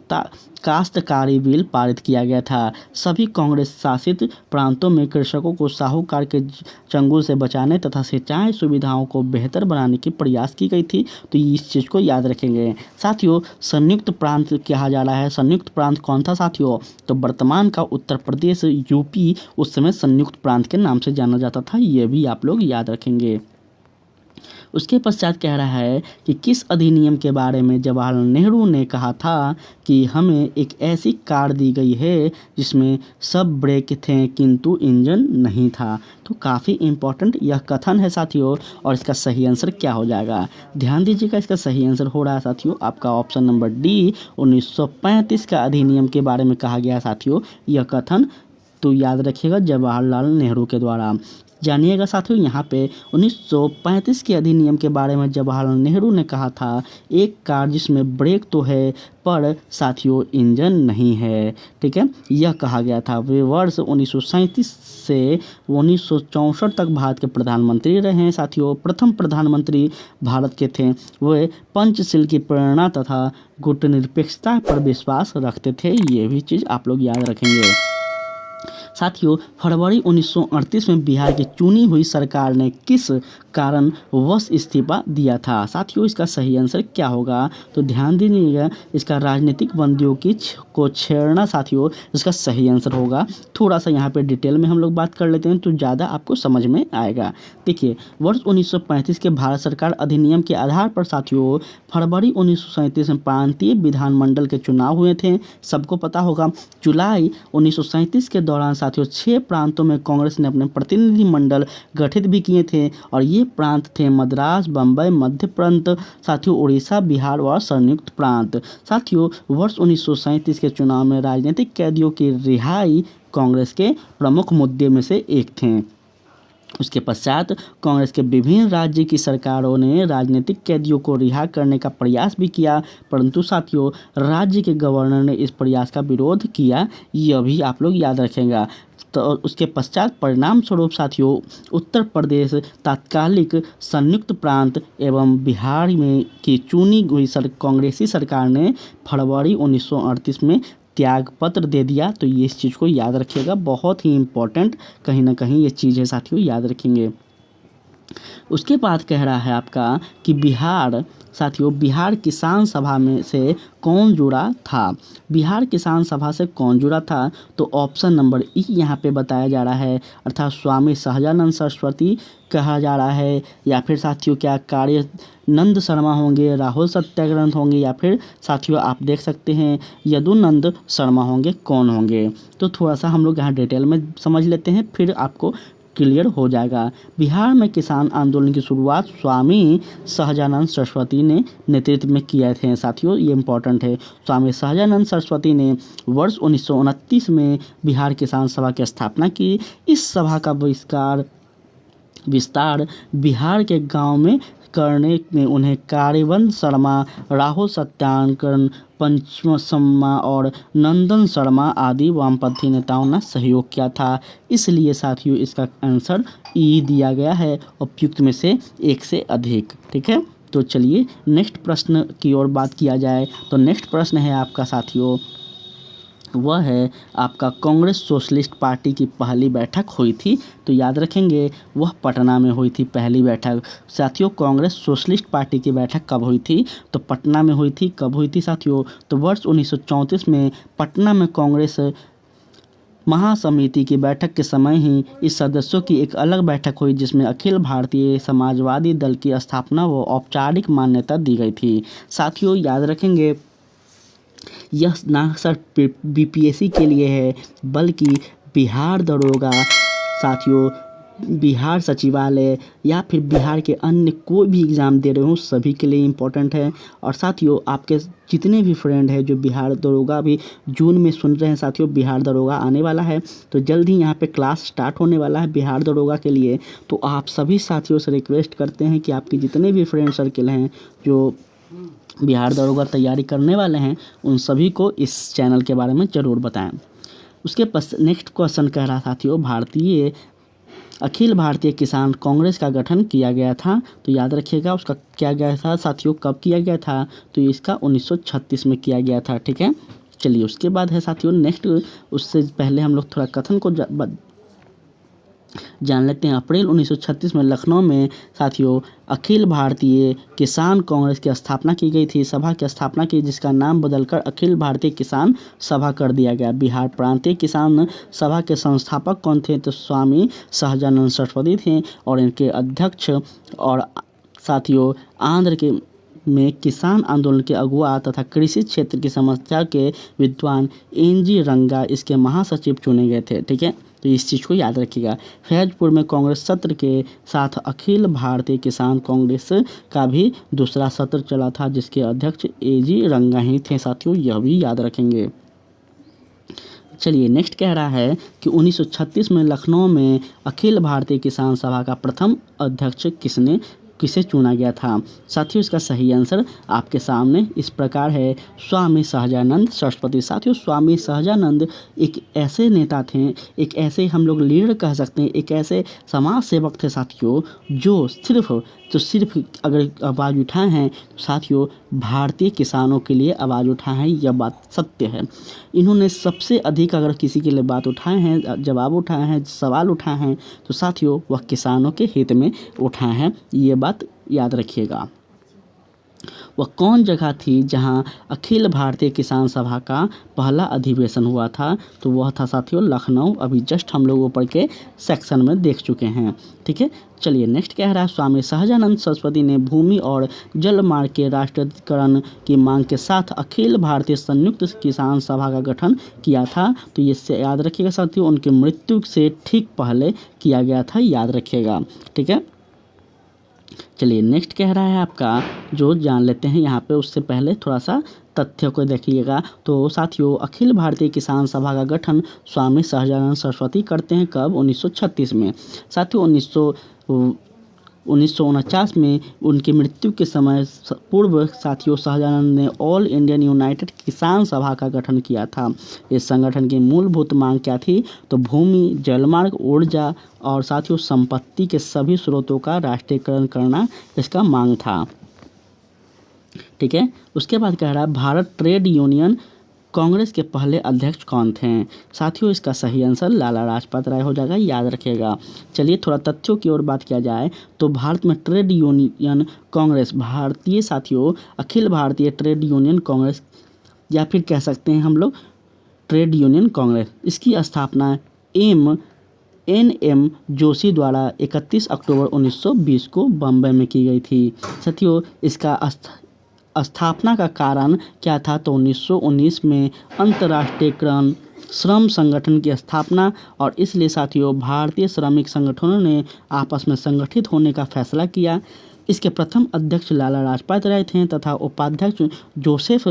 काश्तकारी बिल पारित किया गया था। सभी कांग्रेस शासित प्रांतों में कृषकों को साहूकार के चंगुल से बचाने तथा सिंचाई सुविधाओं को बेहतर बनाने की प्रयास की गई थी, तो इस चीज़ को याद रखेंगे। साथियों संयुक्त प्रांत कहा जा रहा है, संयुक्त प्रांत कौन था साथियों, तो वर्तमान का उत्तर प्रदेश यूपी उस समय संयुक्त प्रांत के नाम से जाना जाता था, ये भी आप लोग याद रखेंगे। उसके पश्चात कह रहा है कि किस अधिनियम के बारे में जवाहरलाल नेहरू ने कहा था कि हमें एक ऐसी कार दी गई है जिसमें सब ब्रेक थे किंतु इंजन नहीं था। तो काफ़ी इम्पोर्टेंट यह कथन है साथियों, और इसका सही आंसर क्या हो जाएगा, ध्यान दीजिएगा। इसका सही आंसर हो रहा है साथियों आपका ऑप्शन नंबर डी, 1935 का अधिनियम के बारे में कहा गया साथियों यह कथन। तो याद रखिएगा जवाहरलाल नेहरू के द्वारा। जानिएगा साथियों यहाँ पे 1935 के अधिनियम के बारे में जवाहरलाल नेहरू ने कहा था एक कार जिसमें ब्रेक तो है पर साथियों इंजन नहीं है। ठीक है, यह कहा गया था। वे वर्ष 1937 से 1964 तक भारत के प्रधानमंत्री रहे हैं साथियों। प्रथम प्रधानमंत्री भारत के थे। वे पंचशील की प्रेरणा तथा गुटनिरपेक्षता पर विश्वास रखते थे। ये भी चीज़ आप लोग याद रखेंगे साथियों। फरवरी 1938 में बिहार की चुनी हुई सरकार ने किस कारण वश इस्तीफा दिया था साथियों, इसका सही आंसर क्या होगा, तो ध्यान दीजिएगा। इसका राजनीतिक बंदियों को छेड़ना साथियों इसका सही आंसर होगा। थोड़ा सा यहाँ पे डिटेल में हम लोग बात कर लेते हैं तो ज़्यादा आपको समझ में आएगा। देखिए, वर्ष 1935 के भारत सरकार अधिनियम के आधार पर साथियों फरवरी 1937 में प्रांतीय विधानमंडल के चुनाव हुए थे। सबको पता होगा। जुलाई 1937 के दौरान साथियों 6 प्रांतों में कांग्रेस ने अपने प्रतिनिधि मंडल गठित भी किए थे, और ये प्रांत थे मद्रास, बम्बई, मध्य प्रांत साथियों, उड़ीसा, बिहार और संयुक्त प्रांत। साथियों वर्ष 1937 के चुनाव में राजनीतिक कैदियों की रिहाई कांग्रेस के प्रमुख मुद्दे में से एक थे। उसके पश्चात कांग्रेस के विभिन्न राज्य की सरकारों ने राजनीतिक कैदियों को रिहा करने का प्रयास भी किया, परंतु साथियों राज्य के गवर्नर ने इस प्रयास का विरोध किया। यह भी आप लोग याद रखेंगे। तो उसके पश्चात परिणाम स्वरूप साथियों उत्तर प्रदेश तात्कालिक संयुक्त प्रांत एवं बिहार में की चुनी हुई कांग्रेसी सरकार ने फरवरी 1938 में त्याग पत्र दे दिया। तो ये इस चीज़ को याद रखिएगा, बहुत ही इम्पोर्टेंट कहीं ना कहीं ये चीज़ है साथियों, याद रखेंगे। उसके बाद कह रहा है आपका कि बिहार साथियों बिहार किसान सभा में से कौन जुड़ा था, बिहार किसान सभा से कौन जुड़ा था, तो ऑप्शन नंबर ई यहाँ पे बताया जा रहा है, अर्थात स्वामी सहजानंद सरस्वती कहा जा रहा है, या फिर साथियों क्या कार्यानंद शर्मा होंगे, राहुल सत्याग्रह होंगे, या फिर साथियों आप देख सकते हैं यदुनंद शर्मा होंगे, कौन होंगे। तो थोड़ा सा हम लोग यहाँ डिटेल में समझ लेते हैं फिर आपको क्लियर हो जाएगा। बिहार में किसान आंदोलन की शुरुआत स्वामी सहजानंद सरस्वती ने नेतृत्व में किए थे साथियों, ये इम्पोर्टेंट है। स्वामी सहजानंद सरस्वती ने वर्ष 1929 में बिहार किसान सभा की स्थापना की। इस सभा का विस्तार बिहार के गांव में करने में उन्हें कार्यवंत शर्मा, राहुल सत्याग्रह, पंचमसम्मा और नंदन शर्मा आदि वामपंथी नेताओं ने सहयोग किया था। इसलिए साथियों इसका आंसर ई दिया गया है, उपयुक्त में से एक से अधिक। ठीक है, तो चलिए नेक्स्ट प्रश्न की ओर बात किया जाए। तो नेक्स्ट प्रश्न है आपका साथियों, वह है आपका कांग्रेस सोशलिस्ट पार्टी की पहली बैठक हुई थी। तो याद रखेंगे वह पटना में हुई थी पहली बैठक। साथियों कांग्रेस सोशलिस्ट पार्टी की बैठक कब हुई थी, तो पटना में हुई थी। कब हुई थी साथियों, तो वर्ष 1934 में पटना में कांग्रेस महासमिति की बैठक के समय ही इस सदस्यों की एक अलग बैठक हुई जिसमें अखिल भारतीय समाजवादी दल की स्थापना व औपचारिक मान्यता दी गई थी। साथियों याद रखेंगे यह ना सिर्फ बीपीएससी के लिए है बल्कि बिहार दरोगा साथियों, बिहार सचिवालय या फिर बिहार के अन्य कोई भी एग्ज़ाम दे रहे हो सभी के लिए इम्पोर्टेंट है। और साथियों आपके जितने भी फ्रेंड हैं जो बिहार दरोगा भी जून में सुन रहे हैं साथियों, बिहार दरोगा आने वाला है तो जल्द ही यहाँ पे क्लास स्टार्ट होने वाला है बिहार दरोगा के लिए। तो आप सभी साथियों से रिक्वेस्ट करते हैं कि आपके जितने भी फ्रेंड सर्किल हैं जो बिहार दरोगा तैयारी करने वाले हैं उन सभी को इस चैनल के बारे में ज़रूर बताएं। उसके नेक्स्ट क्वेश्चन कह रहा साथियों अखिल भारतीय किसान कांग्रेस का गठन किया गया था। तो याद रखिएगा उसका क्या गया था साथियों, कब किया गया था, तो इसका 1936 में किया गया था। ठीक है, चलिए उसके बाद है साथियों नेक्स्ट, उससे पहले हम लोग थोड़ा कथन को जान लेते हैं। अप्रैल 1936 में लखनऊ में साथियों अखिल भारतीय किसान कांग्रेस की स्थापना की गई थी, सभा की स्थापना की जिसका नाम बदलकर अखिल भारतीय किसान सभा कर दिया गया। बिहार प्रांतीय किसान सभा के संस्थापक कौन थे, तो स्वामी सहजानंद सरस्वती थे और इनके अध्यक्ष और साथियों आंध्र के में किसान आंदोलन के अगुआ तथा कृषि क्षेत्र की समस्या के विद्वान एन.जी. रंगा इसके महासचिव चुने गए थे। ठीक है, तो इस चीज़ को याद रखिएगा। फैजपुर में कांग्रेस सत्र के साथ अखिल भारतीय किसान कांग्रेस का भी दूसरा सत्र चला था, जिसके अध्यक्ष ए.जी. रंगा ही थे। साथियों यह भी याद रखेंगे। चलिए नेक्स्ट कह रहा है कि 1936 में लखनऊ में अखिल भारतीय किसान सभा का प्रथम अध्यक्ष किसे चुना गया था। साथियों इसका सही आंसर आपके सामने इस प्रकार है, स्वामी सहजानंद सरस्वती। साथियों स्वामी सहजानंद एक ऐसे नेता थे, एक ऐसे हम लोग लीडर कह सकते हैं, एक ऐसे समाज सेवक थे साथियों, जो सिर्फ अगर आवाज़ उठाए हैं तो साथियों भारतीय किसानों के लिए आवाज़ उठाए हैं, यह बात सत्य है। इन्होंने सबसे अधिक अगर किसी के लिए बात उठाए हैं, जवाब उठाए हैं, सवाल उठाए हैं तो साथियों वह किसानों के हित में उठाए हैं, ये बात याद रखिएगा। वह कौन जगह थी जहां अखिल भारतीय किसान सभा का पहला अधिवेशन हुआ था, तो वह था साथियों लखनऊ। अभी जस्ट हम लोग ऊपर के सेक्शन में देख चुके हैं। ठीक है, चलिए नेक्स्ट कह रहा है, स्वामी सहजानंद सरस्वती ने भूमि और जल मार्ग के राष्ट्रीयकरण की मांग के साथ अखिल भारतीय संयुक्त किसान सभा का गठन किया था। तो इससे याद रखिएगा साथियों, उनकी मृत्यु से ठीक पहले किया गया था, याद रखिएगा। ठीक है, चलिए नेक्स्ट कह रहा है आपका, जो जान लेते हैं यहाँ पे, उससे पहले थोड़ा सा तथ्य को देखिएगा। तो साथियों अखिल भारतीय किसान सभा का गठन स्वामी सहजानंद सरस्वती करते हैं कब, 1936 में। साथियों 1949 में उनकी मृत्यु के समय पूर्व साथियों सहजानंद ने ऑल इंडियन यूनाइटेड किसान सभा का गठन किया था। इस संगठन की मूलभूत मांग क्या थी, तो भूमि, जलमार्ग, ऊर्जा और साथियों संपत्ति के सभी स्रोतों का राष्ट्रीयकरण करना इसका मांग था। ठीक है, उसके बाद कह रहा है भारत ट्रेड यूनियन कांग्रेस के पहले अध्यक्ष कौन थे। साथियों इसका सही आंसर लाला लाजपत राय हो जाएगा, याद रखिएगा। चलिए थोड़ा तथ्यों की ओर बात किया जाए तो भारत में ट्रेड यूनियन कांग्रेस, भारतीय साथियों अखिल भारतीय ट्रेड यूनियन कांग्रेस या फिर कह सकते हैं हम लोग ट्रेड यूनियन कांग्रेस, इसकी स्थापना एन.एम. जोशी द्वारा 31 अक्टूबर 1920 को बम्बई में की गई थी। साथियों इसका स्थापना का कारण क्या था, तो 1919 में अंतर्राष्ट्रीयकरण श्रम संगठन की स्थापना, और इसलिए साथियों भारतीय श्रमिक संगठनों ने आपस में संगठित होने का फैसला किया। इसके प्रथम अध्यक्ष लाला लाजपत राय थे तथा उपाध्यक्ष जोसेफ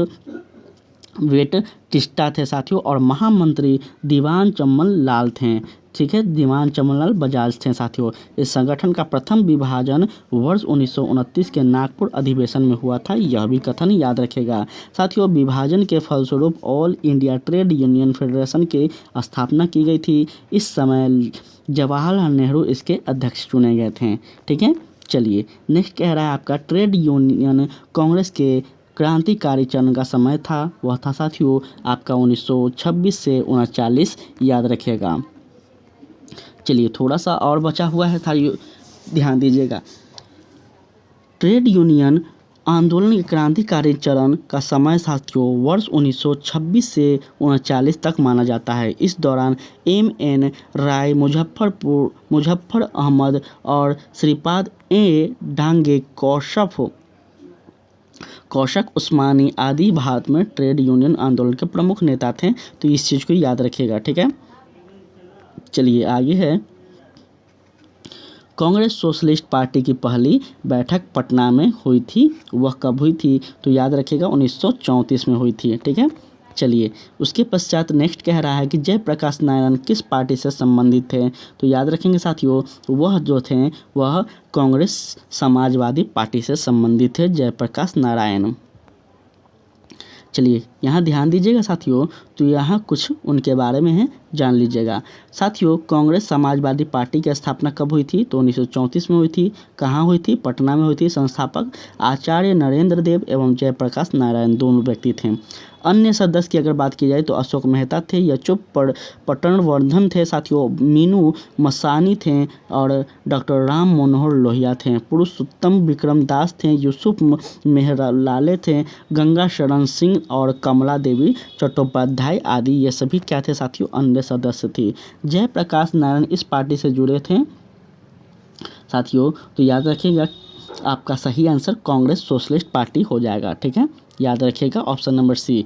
वेट टिस्टा थे साथियों, और महामंत्री दीवान चमन लाल थे। ठीक है, दीवान चमनलाल बजाज थे साथियों। इस संगठन का प्रथम विभाजन वर्ष 1929 के नागपुर अधिवेशन में हुआ था, यह भी कथन याद रखेगा। साथियों विभाजन के फलस्वरूप all India trade union federation की स्थापना की गई थी। इस समय जवाहरलाल नेहरू इसके अध्यक्ष चुने गए थे। ठीक है, चलिए नेक्स्ट कह रहा है आपका ट्रेड यूनियन कांग्रेस के क्रांतिकारी चरण का समय था, वह था साथियों आपका 1926 से 1939, याद रखिएगा। चलिए थोड़ा सा और बचा हुआ है, ध्यान दीजिएगा। ट्रेड यूनियन आंदोलन के क्रांतिकारी चरण का समय साथियों वर्ष 1926 से 1939 तक माना जाता है। इस दौरान M.N. राय, मुजफ्फर अहमद और श्रीपाद ए डांगे, कौशक उस्मानी आदि भारत में ट्रेड यूनियन आंदोलन के प्रमुख नेता थे। तो इस चीज़ को याद रखिएगा। ठीक है, चलिए आगे है, कांग्रेस सोशलिस्ट पार्टी की पहली बैठक पटना में हुई थी, वह कब हुई थी, तो याद रखिएगा 1934 में हुई थी। ठीक है, चलिए उसके पश्चात नेक्स्ट कह रहा है कि जयप्रकाश नारायण किस पार्टी से संबंधित थे, तो याद रखेंगे साथियों वह जो थे वह कांग्रेस समाजवादी पार्टी से संबंधित थे, जयप्रकाश नारायण। चलिए यहाँ ध्यान दीजिएगा साथियों, तो यहाँ कुछ उनके बारे में है, जान लीजिएगा। साथियों कांग्रेस समाजवादी पार्टी की स्थापना कब हुई थी, तो 1934 में हुई थी। कहाँ हुई थी, पटना में हुई थी। संस्थापक आचार्य नरेंद्र देव एवं जयप्रकाश नारायण दोनों व्यक्ति थे। अन्य सदस्य की अगर बात की जाए तो अशोक मेहता थे, यचुप पटनवर्धन थे साथियों, मीनू मसानी थे और डॉक्टर राम मनोहर लोहिया थे। पुरुषोत्तम विक्रम दास थे, यूसुफ मेहरलाले थे, गंगा शरण सिंह और कमला देवी चट्टोपाध्याय आदि ये सभी क्या थे साथियों, अन्य सदस्य थे। जयप्रकाश नारायण इस पार्टी से जुड़े थे साथियों, तो याद रखिएगा आपका सही आंसर कांग्रेस सोशलिस्ट पार्टी हो जाएगा। ठीक है, याद रखिएगा ऑप्शन नंबर सी।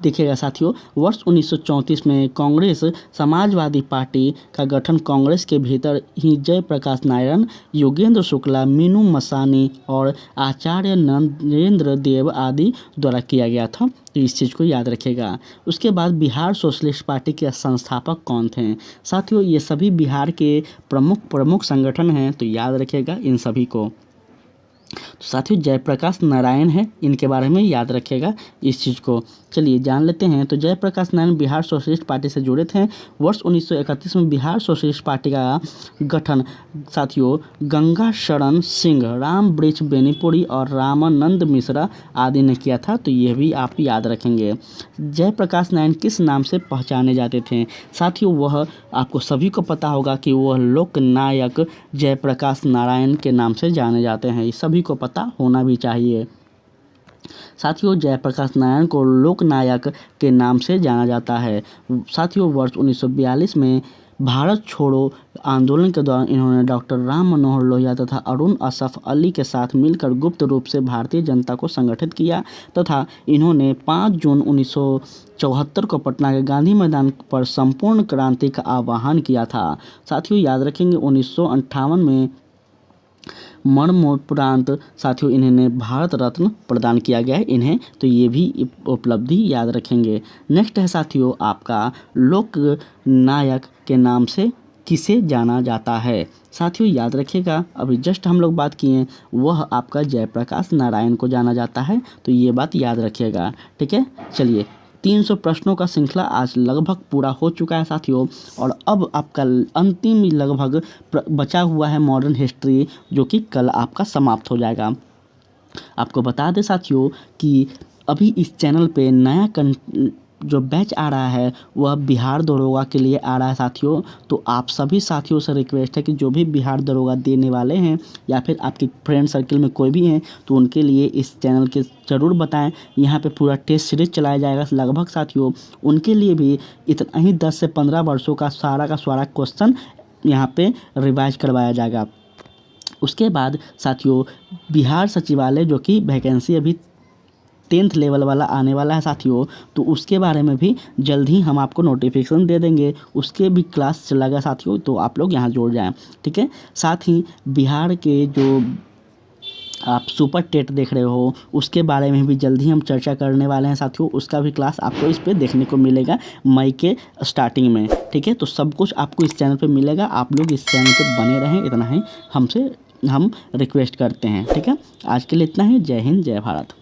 देखिएगा साथियों, वर्ष 1934 में कांग्रेस समाजवादी पार्टी का गठन कांग्रेस के भीतर ही जयप्रकाश नारायण, योगेंद्र शुक्ला, मीनू मसानी और आचार्य नरेंद्र देव आदि द्वारा किया गया था। तो इस चीज़ को याद रखिएगा। उसके बाद बिहार सोशलिस्ट पार्टी के संस्थापक कौन थे? साथियों, ये सभी बिहार के प्रमुख संगठन हैं, तो याद रखिएगा इन सभी को। तो साथियों, जयप्रकाश नारायण है, इनके बारे में याद रखिएगा इस चीज़ को। चलिए जान लेते हैं। तो जयप्रकाश नारायण बिहार सोशलिस्ट पार्टी से जुड़े थे। वर्ष 1931 में बिहार सोशलिस्ट पार्टी का गठन साथियों गंगा शरण सिंह, राम वृक्ष बेनीपुरी और रामानंद मिश्रा आदि ने किया था। तो ये भी आप याद रखेंगे। जयप्रकाश नारायण किस नाम से पहचाने जाते थे? साथियों, वह आपको सभी को पता होगा कि वह लोकनायक जयप्रकाश नारायण के नाम से जाने जाते हैं। ये सभी को पता होना भी चाहिए। साथियों, जयप्रकाश नारायण को लोकनायक के नाम से जाना जाता है। साथियों, वर्ष 1942 में भारत छोड़ो आंदोलन के दौरान इन्होंने डॉक्टर राम मनोहर लोहिया तथा अरुण असफ अली के साथ मिलकर गुप्त रूप से भारतीय जनता को संगठित किया तथा इन्होंने 5 जून 1974 को पटना के गांधी मैदान पर संपूर्ण क्रांति का आह्वान किया था। साथियों, याद रखेंगे 1958 में मरणोपरांत साथियों इन्हें भारत रत्न प्रदान किया गया है इन्हें। तो ये भी उपलब्धि याद रखेंगे। नेक्स्ट है साथियों आपका लोक नायक के नाम से किसे जाना जाता है? साथियों, याद रखिएगा अभी जस्ट हम लोग बात किए वह आपका जयप्रकाश नारायण को जाना जाता है। तो ये बात याद रखिएगा। ठीक है, चलिए 300 प्रश्नों का श्रृंखला आज लगभग पूरा हो चुका है साथियों। और अब आपका अंतिम लगभग बचा हुआ है मॉडर्न हिस्ट्री, जो कि कल आपका समाप्त हो जाएगा। आपको बता दें साथियों कि अभी इस चैनल पे नया जो बैच आ रहा है वह बिहार दरोगा के लिए आ रहा है साथियों। तो आप सभी साथियों से रिक्वेस्ट है कि जो भी बिहार दरोगा देने वाले हैं या फिर आपके फ्रेंड सर्कल में कोई भी हैं तो उनके लिए इस चैनल के ज़रूर बताएं। यहाँ पे पूरा टेस्ट सीरीज चलाया जाएगा लगभग साथियों। उनके लिए भी इतना ही 10 से 15 वर्षों का सारा क्वेश्चन यहाँ पे रिवाइज करवाया जाएगा। उसके बाद साथियों बिहार सचिवालय जो कि वैकेंसी अभी 10th लेवल वाला आने वाला है साथियों, तो उसके बारे में भी जल्द ही हम आपको नोटिफिकेशन दे देंगे। उसके भी क्लास चलेगा साथियों, तो आप लोग यहाँ जुड़ जाएं। ठीक है, साथ ही बिहार के जो आप सुपर टेट देख रहे हो उसके बारे में भी जल्द ही हम चर्चा करने वाले हैं साथियों। उसका भी क्लास आपको इस पे देखने को मिलेगा मई के स्टार्टिंग में। ठीक है, तो सब कुछ आपको इस चैनल पे मिलेगा। आप लोग इस चैनल पे बने रहें, इतना ही हम रिक्वेस्ट करते हैं। ठीक है, आज के लिए इतना ही। जय हिंद, जय भारत।